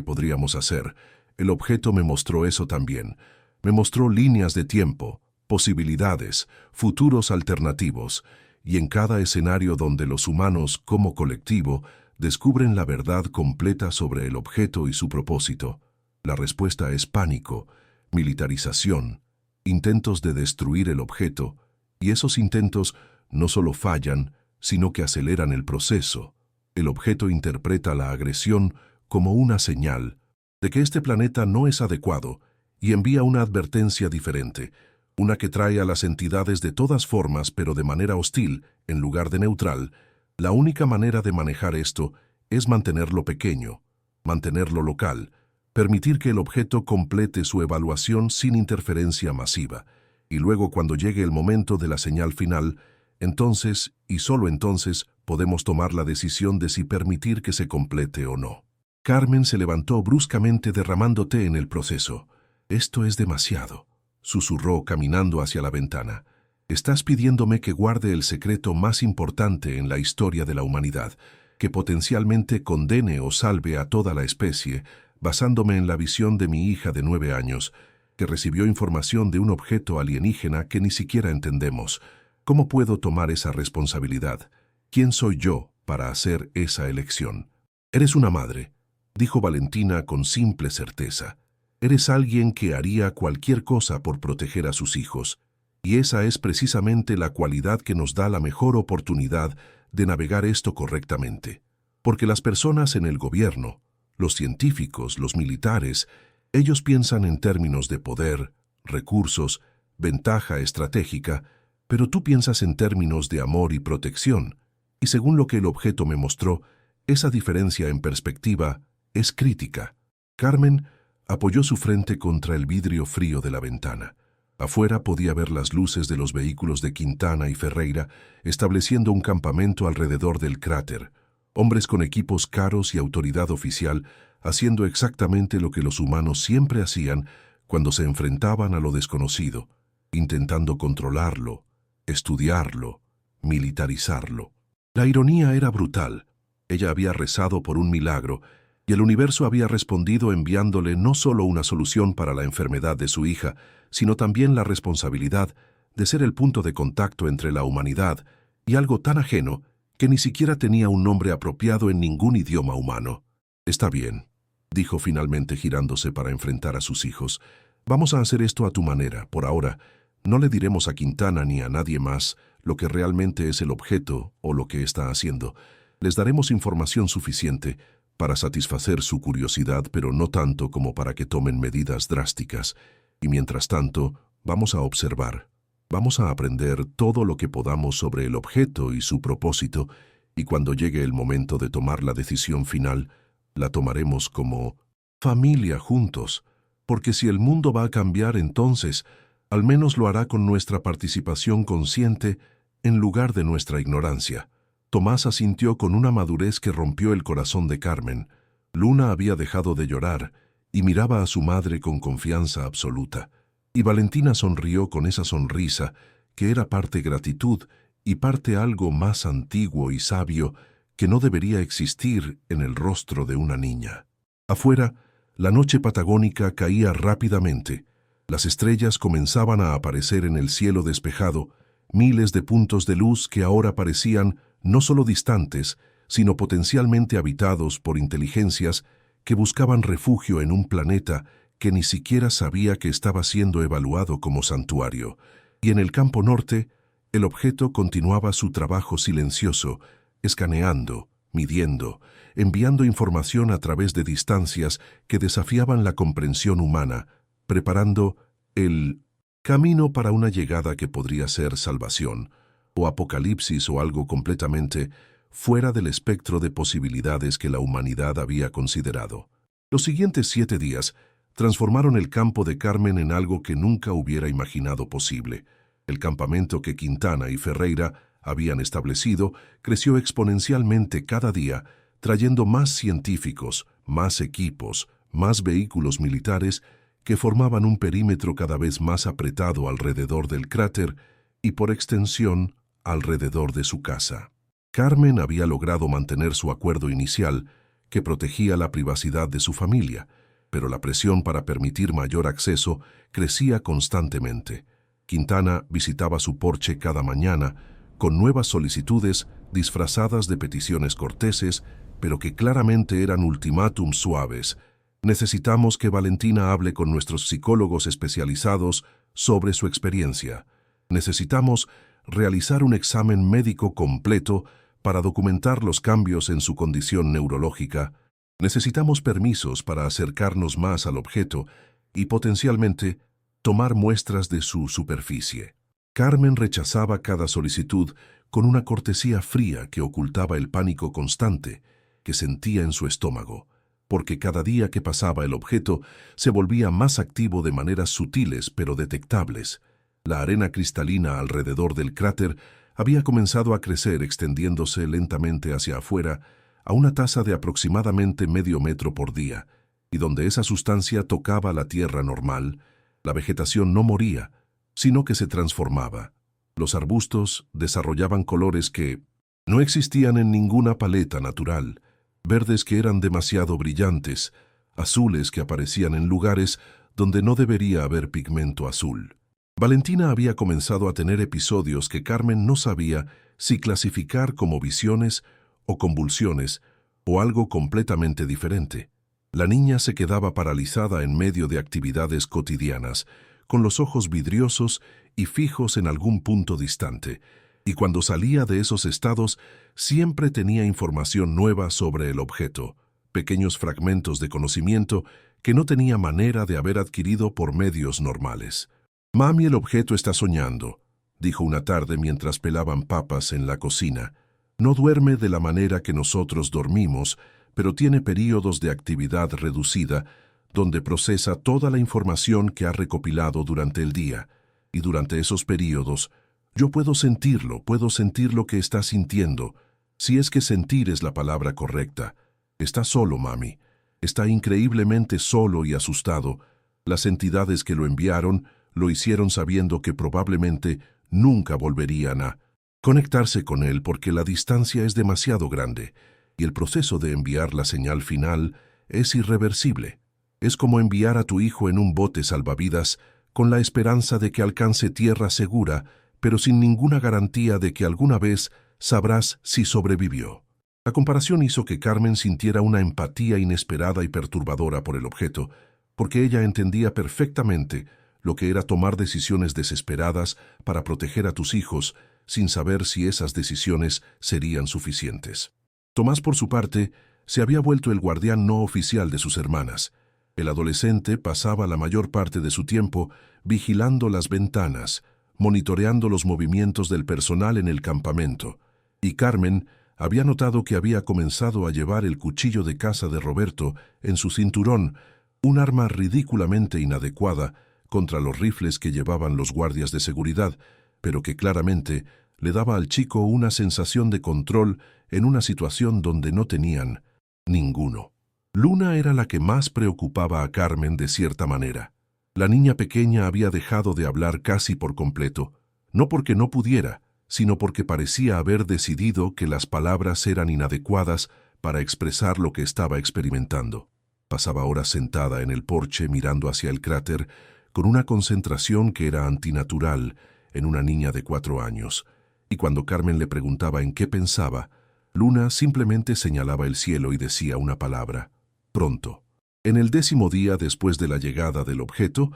podríamos hacer. El objeto me mostró eso también. Me mostró líneas de tiempo, posibilidades, futuros alternativos, y en cada escenario donde los humanos, como colectivo, descubren la verdad completa sobre el objeto y su propósito. La respuesta es pánico, militarización, intentos de destruir el objeto, y esos intentos no solo fallan, sino que aceleran el proceso. El objeto interpreta la agresión como una señal de que este planeta no es adecuado y envía una advertencia diferente, una que trae a las entidades de todas formas pero de manera hostil, en lugar de neutral. La única manera de manejar esto es mantenerlo pequeño, mantenerlo local, permitir que el objeto complete su evaluación sin interferencia masiva, y luego cuando llegue el momento de la señal final, entonces, y solo entonces, podemos tomar la decisión de si permitir que se complete o no. Carmen se levantó bruscamente derramando té en el proceso. Esto es demasiado, susurró caminando hacia la ventana. Estás pidiéndome que guarde el secreto más importante en la historia de la humanidad, que potencialmente condene o salve a toda la especie, basándome en la visión de mi hija de 9 años, que recibió información de un objeto alienígena que ni siquiera entendemos. ¿Cómo puedo tomar esa responsabilidad? ¿Quién soy yo para hacer esa elección? Eres una madre, dijo Valentina con simple certeza. Eres alguien que haría cualquier cosa por proteger a sus hijos, y esa es precisamente la cualidad que nos da la mejor oportunidad de navegar esto correctamente. Porque las personas en el gobierno, los científicos, los militares, ellos piensan en términos de poder, recursos, ventaja estratégica, pero tú piensas en términos de amor y protección, y según lo que el objeto me mostró, esa diferencia en perspectiva es crítica. Carmen apoyó su frente contra el vidrio frío de la ventana. Afuera podía ver las luces de los vehículos de Quintana y Ferreira estableciendo un campamento alrededor del cráter, hombres con equipos caros y autoridad oficial haciendo exactamente lo que los humanos siempre hacían cuando se enfrentaban a lo desconocido, intentando controlarlo, estudiarlo, militarizarlo. La ironía era brutal. Ella había rezado por un milagro y el universo había respondido enviándole no solo una solución para la enfermedad de su hija, sino también la responsabilidad de ser el punto de contacto entre la humanidad y algo tan ajeno que ni siquiera tenía un nombre apropiado en ningún idioma humano. Está bien, dijo finalmente girándose para enfrentar a sus hijos. Vamos a hacer esto a tu manera, por ahora. No le diremos a Quintana ni a nadie más lo que realmente es el objeto o lo que está haciendo. Les daremos información suficiente para satisfacer su curiosidad, pero no tanto como para que tomen medidas drásticas. Y mientras tanto, vamos a observar. Vamos a aprender todo lo que podamos sobre el objeto y su propósito, y cuando llegue el momento de tomar la decisión final, la tomaremos como familia juntos, porque si el mundo va a cambiar entonces, al menos lo hará con nuestra participación consciente en lugar de nuestra ignorancia. Tomás asintió con una madurez que rompió el corazón de Carmen. Luna había dejado de llorar y miraba a su madre con confianza absoluta. Y Valentina sonrió con esa sonrisa que era parte gratitud y parte algo más antiguo y sabio que no debería existir en el rostro de una niña. Afuera, la noche patagónica caía rápidamente. Las estrellas comenzaban a aparecer en el cielo despejado, miles de puntos de luz que ahora parecían no solo distantes, sino potencialmente habitados por inteligencias que buscaban refugio en un planeta que ni siquiera sabía que estaba siendo evaluado como santuario. Y en el campo norte, el objeto continuaba su trabajo silencioso, escaneando, midiendo, enviando información a través de distancias que desafiaban la comprensión humana, preparando el camino para una llegada que podría ser salvación, o apocalipsis o algo completamente fuera del espectro de posibilidades que la humanidad había considerado. Los siguientes 7 días transformaron el campo de Carmen en algo que nunca hubiera imaginado posible. El campamento que Quintana y Ferreira habían establecido creció exponencialmente cada día, trayendo más científicos, más equipos, más vehículos militares que formaban un perímetro cada vez más apretado alrededor del cráter y, por extensión, alrededor de su casa. Carmen había logrado mantener su acuerdo inicial, que protegía la privacidad de su familia, pero la presión para permitir mayor acceso crecía constantemente. Quintana visitaba su porche cada mañana, con nuevas solicitudes disfrazadas de peticiones corteses, pero que claramente eran ultimátums suaves. Necesitamos que Valentina hable con nuestros psicólogos especializados sobre su experiencia. Necesitamos realizar un examen médico completo para documentar los cambios en su condición neurológica. Necesitamos permisos para acercarnos más al objeto y potencialmente tomar muestras de su superficie. Carmen rechazaba cada solicitud con una cortesía fría que ocultaba el pánico constante que sentía en su estómago, porque cada día que pasaba el objeto se volvía más activo de maneras sutiles pero detectables. La arena cristalina alrededor del cráter había comenzado a crecer, extendiéndose lentamente hacia afuera a una tasa de aproximadamente medio metro por día, y donde esa sustancia tocaba la tierra normal, la vegetación no moría, sino que se transformaba. Los arbustos desarrollaban colores que no existían en ninguna paleta natural, verdes que eran demasiado brillantes, azules que aparecían en lugares donde no debería haber pigmento azul. Valentina había comenzado a tener episodios que Carmen no sabía si clasificar como visiones o convulsiones o algo completamente diferente. La niña se quedaba paralizada en medio de actividades cotidianas, con los ojos vidriosos y fijos en algún punto distante, y cuando salía de esos estados siempre tenía información nueva sobre el objeto, pequeños fragmentos de conocimiento que no tenía manera de haber adquirido por medios normales. «Mami, el objeto está soñando», dijo una tarde mientras pelaban papas en la cocina. «No duerme de la manera que nosotros dormimos, pero tiene períodos de actividad reducida, donde procesa toda la información que ha recopilado durante el día. Y durante esos períodos, yo puedo sentir lo que está sintiendo, si es que sentir es la palabra correcta. Está solo, mami. Está increíblemente solo y asustado. Las entidades que lo enviaron lo hicieron sabiendo que probablemente nunca volverían a conectarse con él porque la distancia es demasiado grande y el proceso de enviar la señal final es irreversible. Es como enviar a tu hijo en un bote salvavidas con la esperanza de que alcance tierra segura, pero sin ninguna garantía de que alguna vez sabrás si sobrevivió. La comparación hizo que Carmen sintiera una empatía inesperada y perturbadora por el objeto, porque ella entendía perfectamente lo que era tomar decisiones desesperadas para proteger a tus hijos sin saber si esas decisiones serían suficientes. Tomás, por su parte, se había vuelto el guardián no oficial de sus hermanas. El adolescente pasaba la mayor parte de su tiempo vigilando las ventanas, monitoreando los movimientos del personal en el campamento, y Carmen había notado que había comenzado a llevar el cuchillo de caza de Roberto en su cinturón, un arma ridículamente inadecuada contra los rifles que llevaban los guardias de seguridad, pero que claramente le daba al chico una sensación de control en una situación donde no tenían ninguno. Luna era la que más preocupaba a Carmen de cierta manera. La niña pequeña había dejado de hablar casi por completo, no porque no pudiera, sino porque parecía haber decidido que las palabras eran inadecuadas para expresar lo que estaba experimentando. Pasaba horas sentada en el porche mirando hacia el cráter, con una concentración que era antinatural en una niña de 4 años, y cuando Carmen le preguntaba en qué pensaba, Luna simplemente señalaba el cielo y decía una palabra: pronto. En el 10º día después de la llegada del objeto,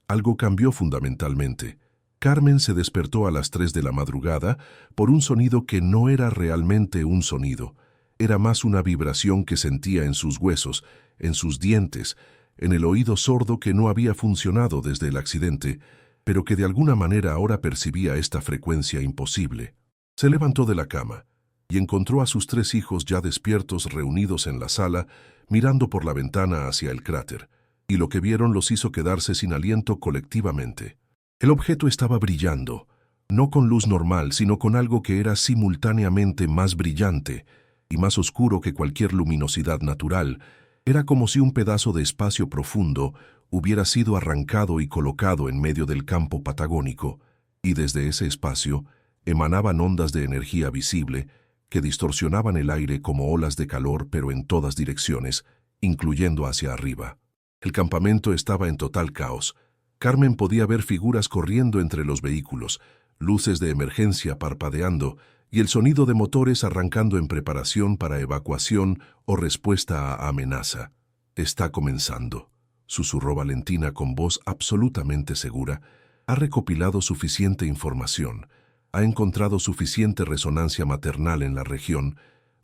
algo cambió fundamentalmente. Carmen se despertó a las 3 de la madrugada por un sonido que no era realmente un sonido. Era más una vibración que sentía en sus huesos, en sus dientes, en el oído sordo que no había funcionado desde el accidente, pero que de alguna manera ahora percibía esta frecuencia imposible. Se levantó de la cama y encontró a sus 3 hijos ya despiertos reunidos en la sala, mirando por la ventana hacia el cráter, y lo que vieron los hizo quedarse sin aliento colectivamente. El objeto estaba brillando, no con luz normal, sino con algo que era simultáneamente más brillante y más oscuro que cualquier luminosidad natural. Era como si un pedazo de espacio profundo hubiera sido arrancado y colocado en medio del campo patagónico, y desde ese espacio, emanaban ondas de energía visible que distorsionaban el aire como olas de calor, pero en todas direcciones, incluyendo hacia arriba. El campamento estaba en total caos. Carmen podía ver figuras corriendo entre los vehículos, luces de emergencia parpadeando y el sonido de motores arrancando en preparación para evacuación o respuesta a amenaza. «Está comenzando», susurró Valentina con voz absolutamente segura. «Ha recopilado suficiente información. Ha encontrado suficiente resonancia maternal en la región.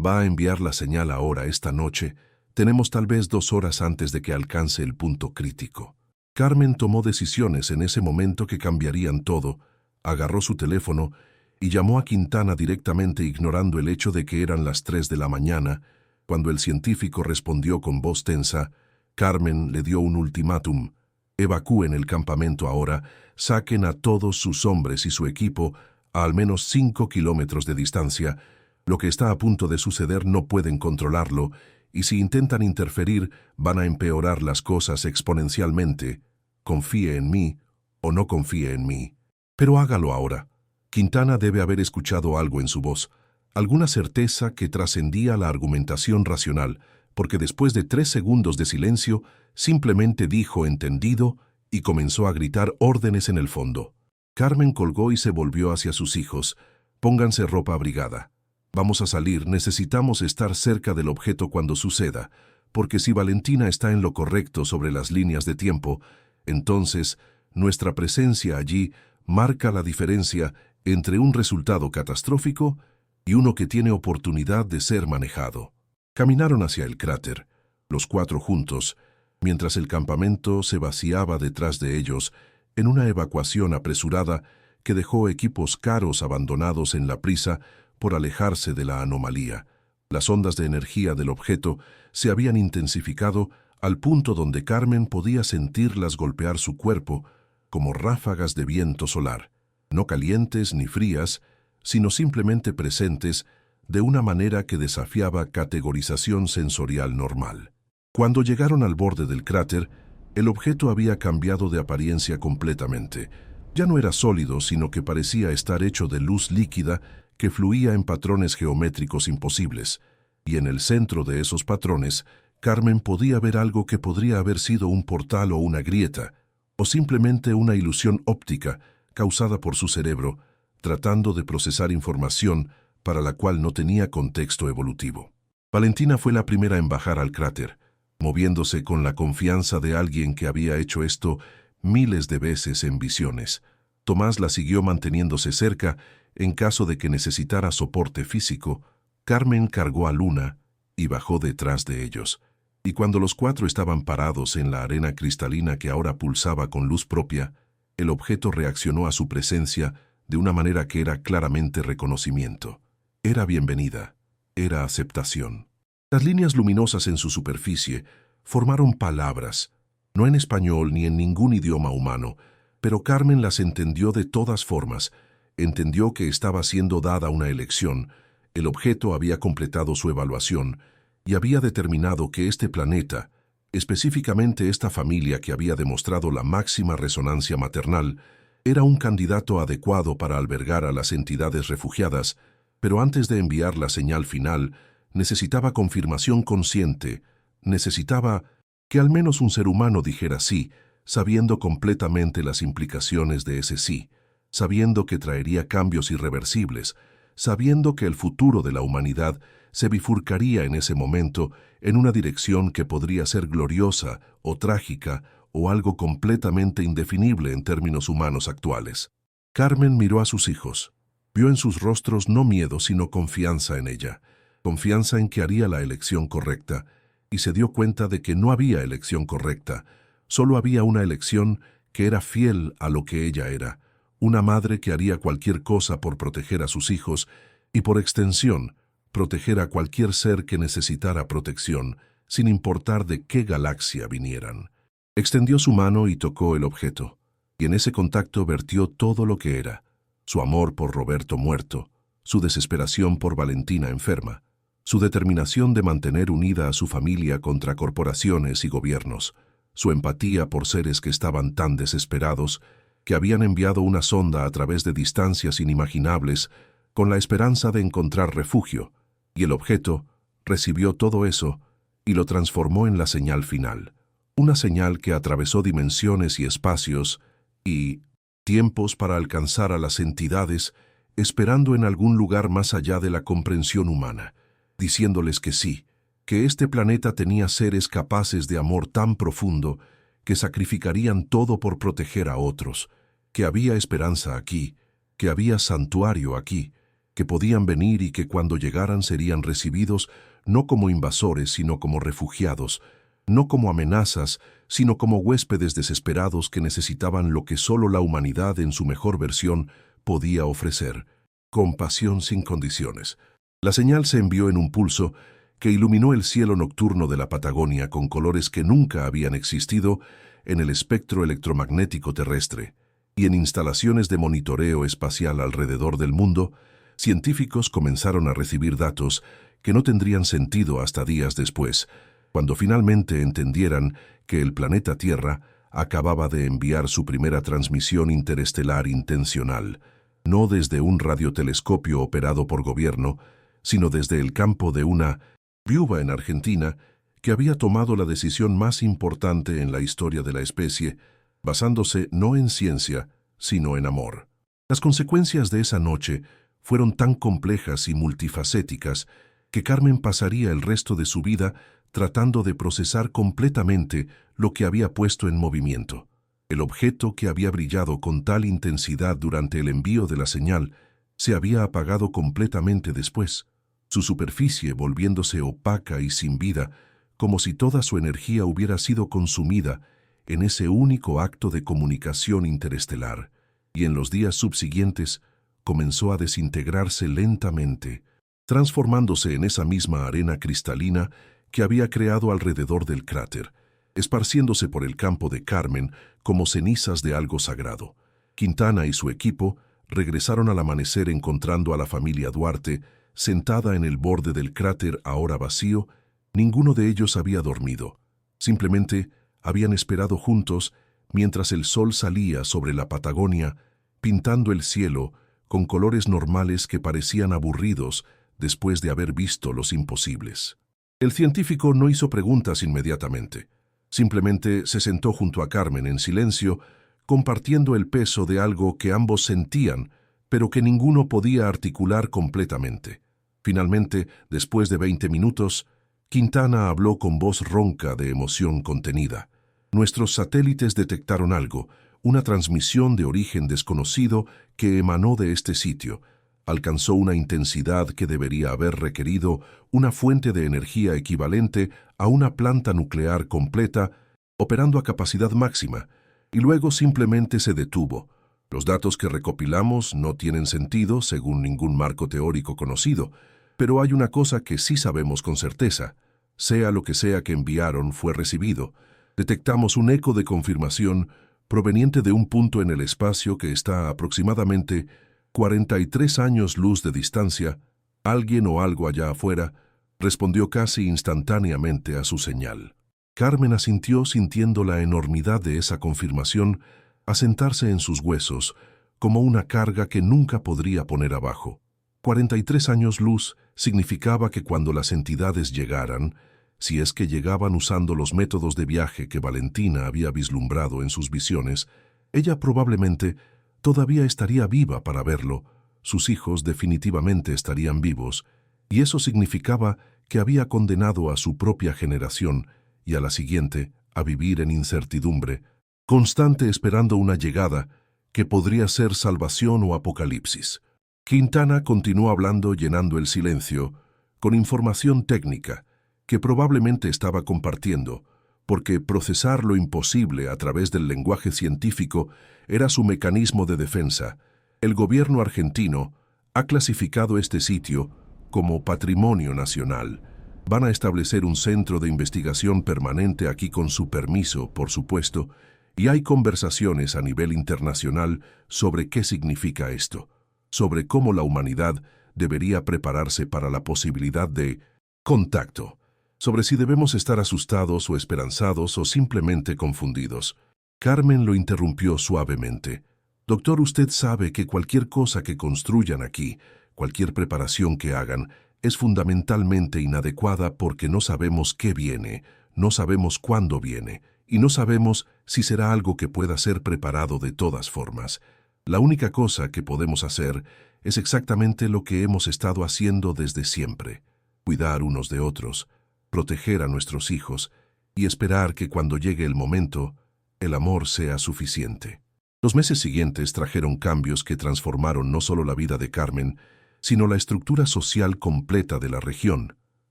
Va a enviar la señal ahora, esta noche. Tenemos tal vez 2 horas antes de que alcance el punto crítico». Carmen tomó decisiones en ese momento que cambiarían todo. Agarró su teléfono y llamó a Quintana directamente, ignorando el hecho de que eran las 3 de la mañana. Cuando el científico respondió con voz tensa, Carmen le dio un ultimátum: «Evacúen el campamento ahora, saquen a todos sus hombres y su equipo a al menos 5 kilómetros de distancia. Lo que está a punto de suceder no pueden controlarlo, y si intentan interferir van a empeorar las cosas exponencialmente. Confíe en mí o no confíe en mí. Pero hágalo ahora». Quintana debe haber escuchado algo en su voz, alguna certeza que trascendía la argumentación racional, porque después de 3 segundos de silencio, simplemente dijo «entendido» y comenzó a gritar órdenes en el fondo. Carmen colgó y se volvió hacia sus hijos. «Pónganse ropa abrigada. Vamos a salir, necesitamos estar cerca del objeto cuando suceda, porque si Valentina está en lo correcto sobre las líneas de tiempo, entonces nuestra presencia allí marca la diferencia entre un resultado catastrófico y uno que tiene oportunidad de ser manejado». Caminaron hacia el cráter, los 4 juntos, mientras el campamento se vaciaba detrás de ellos en una evacuación apresurada que dejó equipos caros abandonados en la prisa por alejarse de la anomalía. Las ondas de energía del objeto se habían intensificado al punto donde Carmen podía sentirlas golpear su cuerpo como ráfagas de viento solar, no calientes ni frías, sino simplemente presentes de una manera que desafiaba categorización sensorial normal. Cuando llegaron al borde del cráter, el objeto había cambiado de apariencia completamente. Ya no era sólido, sino que parecía estar hecho de luz líquida que fluía en patrones geométricos imposibles, y en el centro de esos patrones, Carmen podía ver algo que podría haber sido un portal o una grieta, o simplemente una ilusión óptica causada por su cerebro, tratando de procesar información para la cual no tenía contexto evolutivo. Valentina fue la primera en bajar al cráter, moviéndose con la confianza de alguien que había hecho esto miles de veces en visiones. Tomás la siguió manteniéndose cerca en caso de que necesitara soporte físico. Carmen cargó a Luna y bajó detrás de ellos. Y cuando los 4 estaban parados en la arena cristalina que ahora pulsaba con luz propia, el objeto reaccionó a su presencia de una manera que era claramente reconocimiento. Era bienvenida, era aceptación. Las líneas luminosas en su superficie formaron palabras, no en español ni en ningún idioma humano, pero Carmen las entendió de todas formas. Entendió que estaba siendo dada una elección. El objeto había completado su evaluación y había determinado que este planeta, específicamente esta familia que había demostrado la máxima resonancia maternal, era un candidato adecuado para albergar a las entidades refugiadas, pero antes de enviar la señal final, necesitaba confirmación consciente, necesitaba que al menos un ser humano dijera sí, sabiendo completamente las implicaciones de ese sí, sabiendo que traería cambios irreversibles, sabiendo que el futuro de la humanidad se bifurcaría en ese momento en una dirección que podría ser gloriosa o trágica o algo completamente indefinible en términos humanos actuales. Carmen miró a sus hijos. Vio en sus rostros no miedo, sino confianza en ella, confianza en que haría la elección correcta, y se dio cuenta de que no había elección correcta, solo había una elección que era fiel a lo que ella era, una madre que haría cualquier cosa por proteger a sus hijos y, por extensión, proteger a cualquier ser que necesitara protección, sin importar de qué galaxia vinieran. Extendió su mano y tocó el objeto, y en ese contacto vertió todo lo que era: su amor por Roberto muerto, su desesperación por Valentina enferma, su determinación de mantener unida a su familia contra corporaciones y gobiernos, su empatía por seres que estaban tan desesperados, que habían enviado una sonda a través de distancias inimaginables con la esperanza de encontrar refugio, y el objeto recibió todo eso y lo transformó en la señal final. Una señal que atravesó dimensiones y espacios y tiempos para alcanzar a las entidades esperando en algún lugar más allá de la comprensión humana, diciéndoles que sí, que este planeta tenía seres capaces de amor tan profundo que sacrificarían todo por proteger a otros, que había esperanza aquí, que había santuario aquí, que podían venir y que cuando llegaran serían recibidos no como invasores, sino como refugiados, no como amenazas, sino como huéspedes desesperados que necesitaban lo que solo la humanidad en su mejor versión podía ofrecer: compasión sin condiciones. La señal se envió en un pulso que iluminó el cielo nocturno de la Patagonia con colores que nunca habían existido en el espectro electromagnético terrestre, y en instalaciones de monitoreo espacial alrededor del mundo, científicos comenzaron a recibir datos que no tendrían sentido hasta días después, cuando finalmente entendieran que el planeta Tierra acababa de enviar su primera transmisión interestelar intencional, no desde un radiotelescopio operado por gobierno, sino desde el campo de una viuva en Argentina que había tomado la decisión más importante en la historia de la especie, basándose no en ciencia, sino en amor. Las consecuencias de esa noche fueron tan complejas y multifacéticas que Carmen pasaría el resto de su vida tratando de procesar completamente lo que había puesto en movimiento. El objeto que había brillado con tal intensidad durante el envío de la señal se había apagado completamente después, su superficie volviéndose opaca y sin vida, como si toda su energía hubiera sido consumida en ese único acto de comunicación interestelar, y en los días subsiguientes comenzó a desintegrarse lentamente, transformándose en esa misma arena cristalina que había creado alrededor del cráter, esparciéndose por el campo de Carmen como cenizas de algo sagrado. Quintana y su equipo regresaron al amanecer encontrando a la familia Duarte sentada en el borde del cráter ahora vacío. Ninguno de ellos había dormido. Simplemente habían esperado juntos mientras el sol salía sobre la Patagonia, pintando el cielo con colores normales que parecían aburridos después de haber visto los imposibles. El científico no hizo preguntas inmediatamente. Simplemente se sentó junto a Carmen en silencio, compartiendo el peso de algo que ambos sentían, pero que ninguno podía articular completamente. Finalmente, después de 20 minutos, Quintana habló con voz ronca de emoción contenida. Nuestros satélites detectaron algo, una transmisión de origen desconocido que emanó de este sitio. Alcanzó una intensidad que debería haber requerido una fuente de energía equivalente a una planta nuclear completa, operando a capacidad máxima, y luego simplemente se detuvo. Los datos que recopilamos no tienen sentido según ningún marco teórico conocido, pero hay una cosa que sí sabemos con certeza: sea lo que sea que enviaron fue recibido. Detectamos un eco de confirmación proveniente de un punto en el espacio que está a aproximadamente 43 años luz de distancia. Alguien o algo allá afuera respondió casi instantáneamente a su señal. Carmen asintió sintiendo la enormidad de esa confirmación asentarse en sus huesos como una carga que nunca podría poner abajo. 43 años luz significaba que cuando las entidades llegaran, si es que llegaban usando los métodos de viaje que Valentina había vislumbrado en sus visiones, ella probablemente todavía estaría viva para verlo, sus hijos definitivamente estarían vivos, y eso significaba que había condenado a su propia generación y a la siguiente a vivir en incertidumbre, constante esperando una llegada que podría ser salvación o apocalipsis. Quintana continuó hablando llenando el silencio con información técnica que probablemente estaba compartiendo, porque procesar lo imposible a través del lenguaje científico era su mecanismo de defensa. El gobierno argentino ha clasificado este sitio como Patrimonio Nacional. Van a establecer un centro de investigación permanente aquí con su permiso, por supuesto, y hay conversaciones a nivel internacional sobre qué significa esto, sobre cómo la humanidad debería prepararse para la posibilidad de contacto, sobre si debemos estar asustados o esperanzados o simplemente confundidos. Carmen lo interrumpió suavemente. Doctor, usted sabe que cualquier cosa que construyan aquí, cualquier preparación que hagan, es fundamentalmente inadecuada porque no sabemos qué viene, no sabemos cuándo viene, y no sabemos si será algo que pueda ser preparado de todas formas. La única cosa que podemos hacer es exactamente lo que hemos estado haciendo desde siempre: cuidar unos de otros, proteger a nuestros hijos y esperar que cuando llegue el momento, el amor sea suficiente. Los meses siguientes trajeron cambios que transformaron no solo la vida de Carmen, sino la estructura social completa de la región.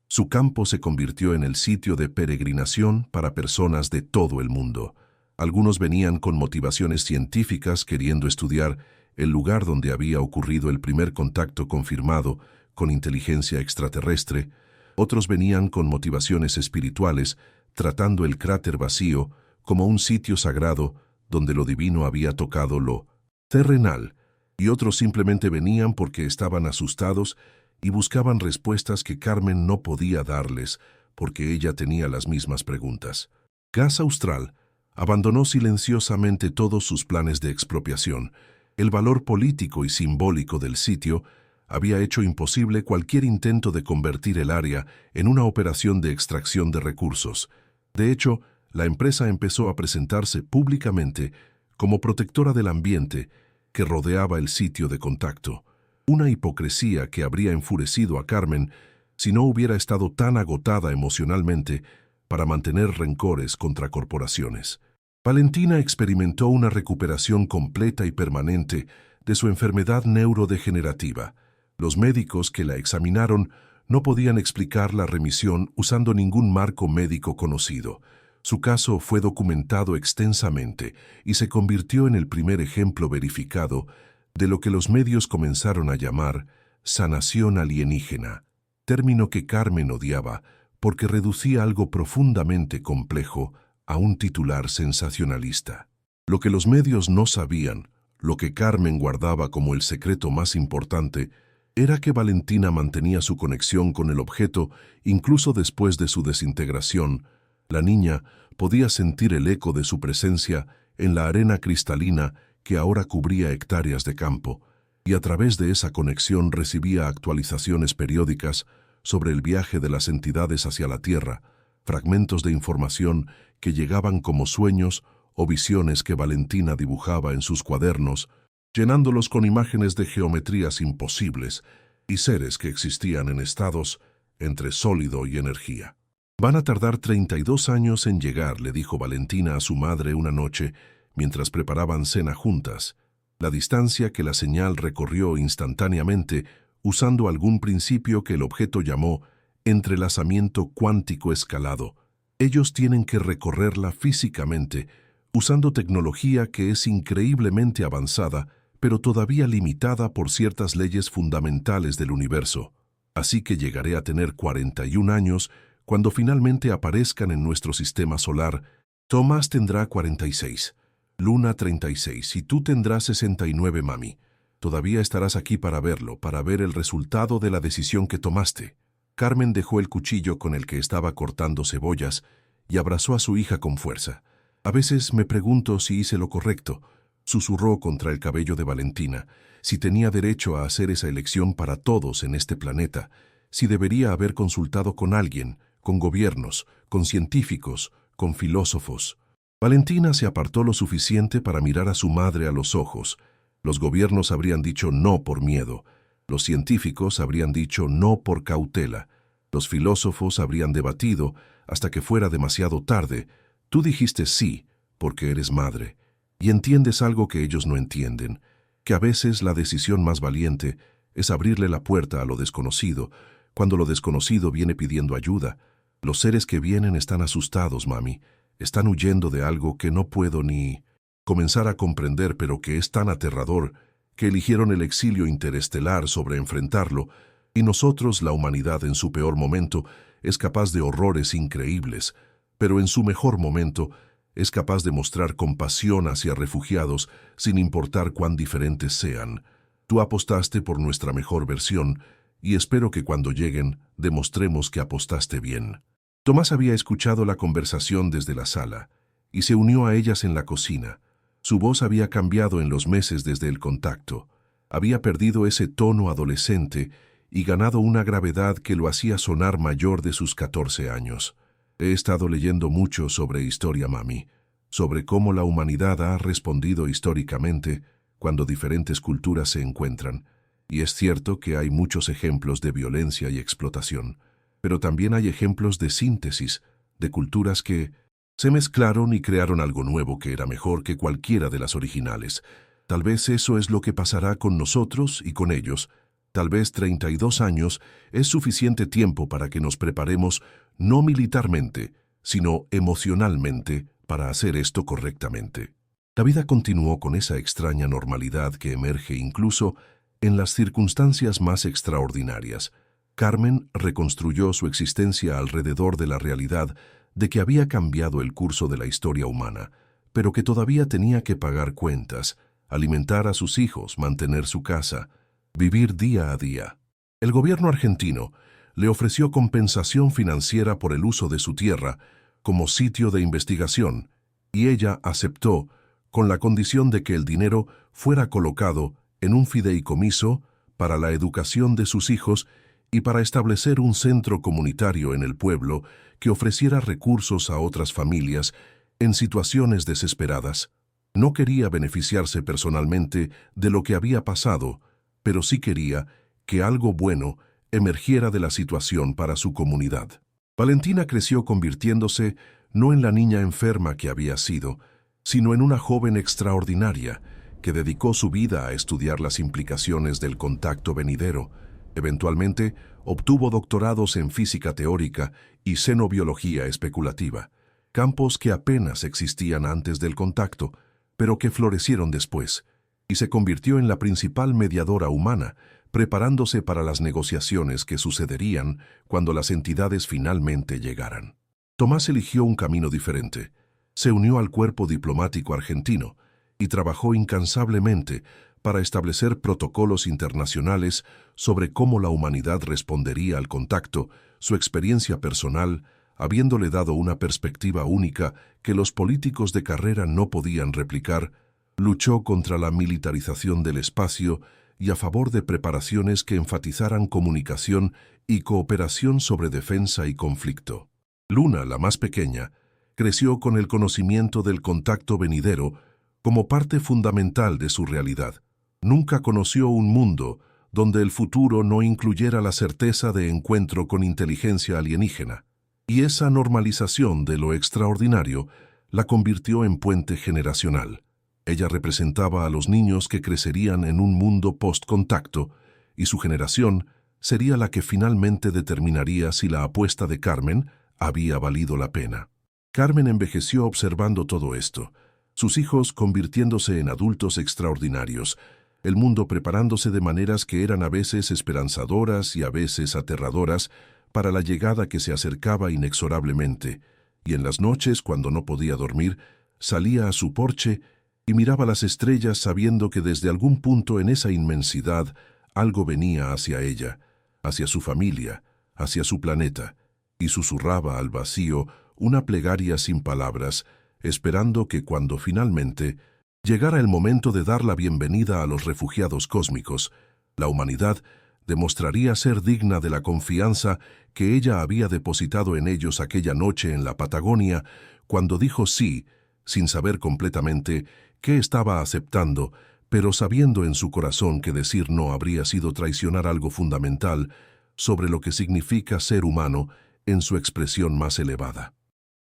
Su campo se convirtió en el sitio de peregrinación para personas de todo el mundo. Algunos venían con motivaciones científicas queriendo estudiar el lugar donde había ocurrido el primer contacto confirmado con inteligencia extraterrestre. Otros venían con motivaciones espirituales, tratando el cráter vacío como un sitio sagrado donde lo divino había tocado lo terrenal, y otros simplemente venían porque estaban asustados y buscaban respuestas que Carmen no podía darles porque ella tenía las mismas preguntas. Gas Austral abandonó silenciosamente todos sus planes de expropiación. El valor político y simbólico del sitio había hecho imposible cualquier intento de convertir el área en una operación de extracción de recursos. De hecho, la empresa empezó a presentarse públicamente como protectora del ambiente que rodeaba el sitio de contacto, una hipocresía que habría enfurecido a Carmen si no hubiera estado tan agotada emocionalmente para mantener rencores contra corporaciones. Valentina experimentó una recuperación completa y permanente de su enfermedad neurodegenerativa. Los médicos que la examinaron no podían explicar la remisión usando ningún marco médico conocido. Su caso fue documentado extensamente y se convirtió en el primer ejemplo verificado de lo que los medios comenzaron a llamar sanación alienígena, término que Carmen odiaba porque reducía algo profundamente complejo a un titular sensacionalista. Lo que los medios no sabían, lo que Carmen guardaba como el secreto más importante, era que Valentina mantenía su conexión con el objeto incluso después de su desintegración. La niña podía sentir el eco de su presencia en la arena cristalina que ahora cubría hectáreas de campo, y a través de esa conexión recibía actualizaciones periódicas sobre el viaje de las entidades hacia la Tierra, fragmentos de información que llegaban como sueños o visiones que Valentina dibujaba en sus cuadernos, llenándolos con imágenes de geometrías imposibles y seres que existían en estados entre sólido y energía. «Van a tardar 32 años en llegar», le dijo Valentina a su madre una noche mientras preparaban cena juntas. La distancia que la señal recorrió instantáneamente usando algún principio que el objeto llamó entrelazamiento cuántico escalado. Ellos tienen que recorrerla físicamente, usando tecnología que es increíblemente avanzada, pero todavía limitada por ciertas leyes fundamentales del universo. Así que llegaré a tener 41 años cuando finalmente aparezcan en nuestro sistema solar. Tomás tendrá 46, Luna 36 y tú tendrás 69, mami. Todavía estarás aquí para verlo, para ver el resultado de la decisión que tomaste. Carmen dejó el cuchillo con el que estaba cortando cebollas y abrazó a su hija con fuerza. «A veces me pregunto si hice lo correcto», susurró contra el cabello de Valentina, «si tenía derecho a hacer esa elección para todos en este planeta, si debería haber consultado con alguien, con gobiernos, con científicos, con filósofos». Valentina se apartó lo suficiente para mirar a su madre a los ojos. Los gobiernos habrían dicho no por miedo. Los científicos habrían dicho no por cautela. Los filósofos habrían debatido hasta que fuera demasiado tarde. Tú dijiste sí, porque eres madre. Y entiendes algo que ellos no entienden, que a veces la decisión más valiente es abrirle la puerta a lo desconocido, cuando lo desconocido viene pidiendo ayuda. Los seres que vienen están asustados, mami. Están huyendo de algo que no puedo ni comenzar a comprender, pero que es tan aterrador que eligieron el exilio interestelar sobre enfrentarlo, y nosotros, la humanidad en su peor momento, es capaz de horrores increíbles, pero en su mejor momento es capaz de mostrar compasión hacia refugiados sin importar cuán diferentes sean. Tú apostaste por nuestra mejor versión y espero que cuando lleguen demostremos que apostaste bien. Tomás había escuchado la conversación desde la sala y se unió a ellas en la cocina. Su voz había cambiado en los meses desde el contacto. Había perdido ese tono adolescente y ganado una gravedad que lo hacía sonar mayor de sus 14 años. He estado leyendo mucho sobre historia, mami, sobre cómo la humanidad ha respondido históricamente cuando diferentes culturas se encuentran. Y es cierto que hay muchos ejemplos de violencia y explotación, pero también hay ejemplos de síntesis, de culturas que se mezclaron y crearon algo nuevo que era mejor que cualquiera de las originales. Tal vez eso es lo que pasará con nosotros y con ellos. Tal vez 32 años es suficiente tiempo para que nos preparemos no militarmente, sino emocionalmente para hacer esto correctamente. La vida continuó con esa extraña normalidad que emerge incluso en las circunstancias más extraordinarias. Carmen reconstruyó su existencia alrededor de la realidad de que había cambiado el curso de la historia humana, pero que todavía tenía que pagar cuentas, alimentar a sus hijos, mantener su casa, vivir día a día. El gobierno argentino le ofreció compensación financiera por el uso de su tierra como sitio de investigación, y ella aceptó con la condición de que el dinero fuera colocado en un fideicomiso para la educación de sus hijos y para establecer un centro comunitario en el pueblo que ofreciera recursos a otras familias en situaciones desesperadas. No quería beneficiarse personalmente de lo que había pasado, pero sí quería que algo bueno emergiera de la situación para su comunidad. Valentina creció convirtiéndose no en la niña enferma que había sido, sino en una joven extraordinaria que dedicó su vida a estudiar las implicaciones del contacto venidero. Eventualmente, obtuvo doctorados en física teórica y xenobiología especulativa, campos que apenas existían antes del contacto, pero que florecieron después, y se convirtió en la principal mediadora humana, preparándose para las negociaciones que sucederían cuando las entidades finalmente llegaran. Tomás eligió un camino diferente. Se unió al cuerpo diplomático argentino y trabajó incansablemente para establecer protocolos internacionales sobre cómo la humanidad respondería al contacto, su experiencia personal, habiéndole dado una perspectiva única que los políticos de carrera no podían replicar. Luchó contra la militarización del espacio y a favor de preparaciones que enfatizaran comunicación y cooperación sobre defensa y conflicto. Luna, la más pequeña, creció con el conocimiento del contacto venidero como parte fundamental de su realidad. Nunca conoció un mundo donde el futuro no incluyera la certeza de encuentro con inteligencia alienígena, y esa normalización de lo extraordinario la convirtió en puente generacional. Ella representaba a los niños que crecerían en un mundo post-contacto, y su generación sería la que finalmente determinaría si la apuesta de Carmen había valido la pena. Carmen envejeció observando todo esto, sus hijos convirtiéndose en adultos extraordinarios, el mundo preparándose de maneras que eran a veces esperanzadoras y a veces aterradoras para la llegada que se acercaba inexorablemente, y en las noches, cuando no podía dormir, salía a su porche y miraba las estrellas sabiendo que desde algún punto en esa inmensidad algo venía hacia ella, hacia su familia, hacia su planeta, y susurraba al vacío una plegaria sin palabras, esperando que cuando finalmente llegara el momento de dar la bienvenida a los refugiados cósmicos, la humanidad demostraría ser digna de la confianza que ella había depositado en ellos aquella noche en la Patagonia, cuando dijo sí, sin saber completamente qué estaba aceptando, pero sabiendo en su corazón que decir no habría sido traicionar algo fundamental sobre lo que significa ser humano en su expresión más elevada.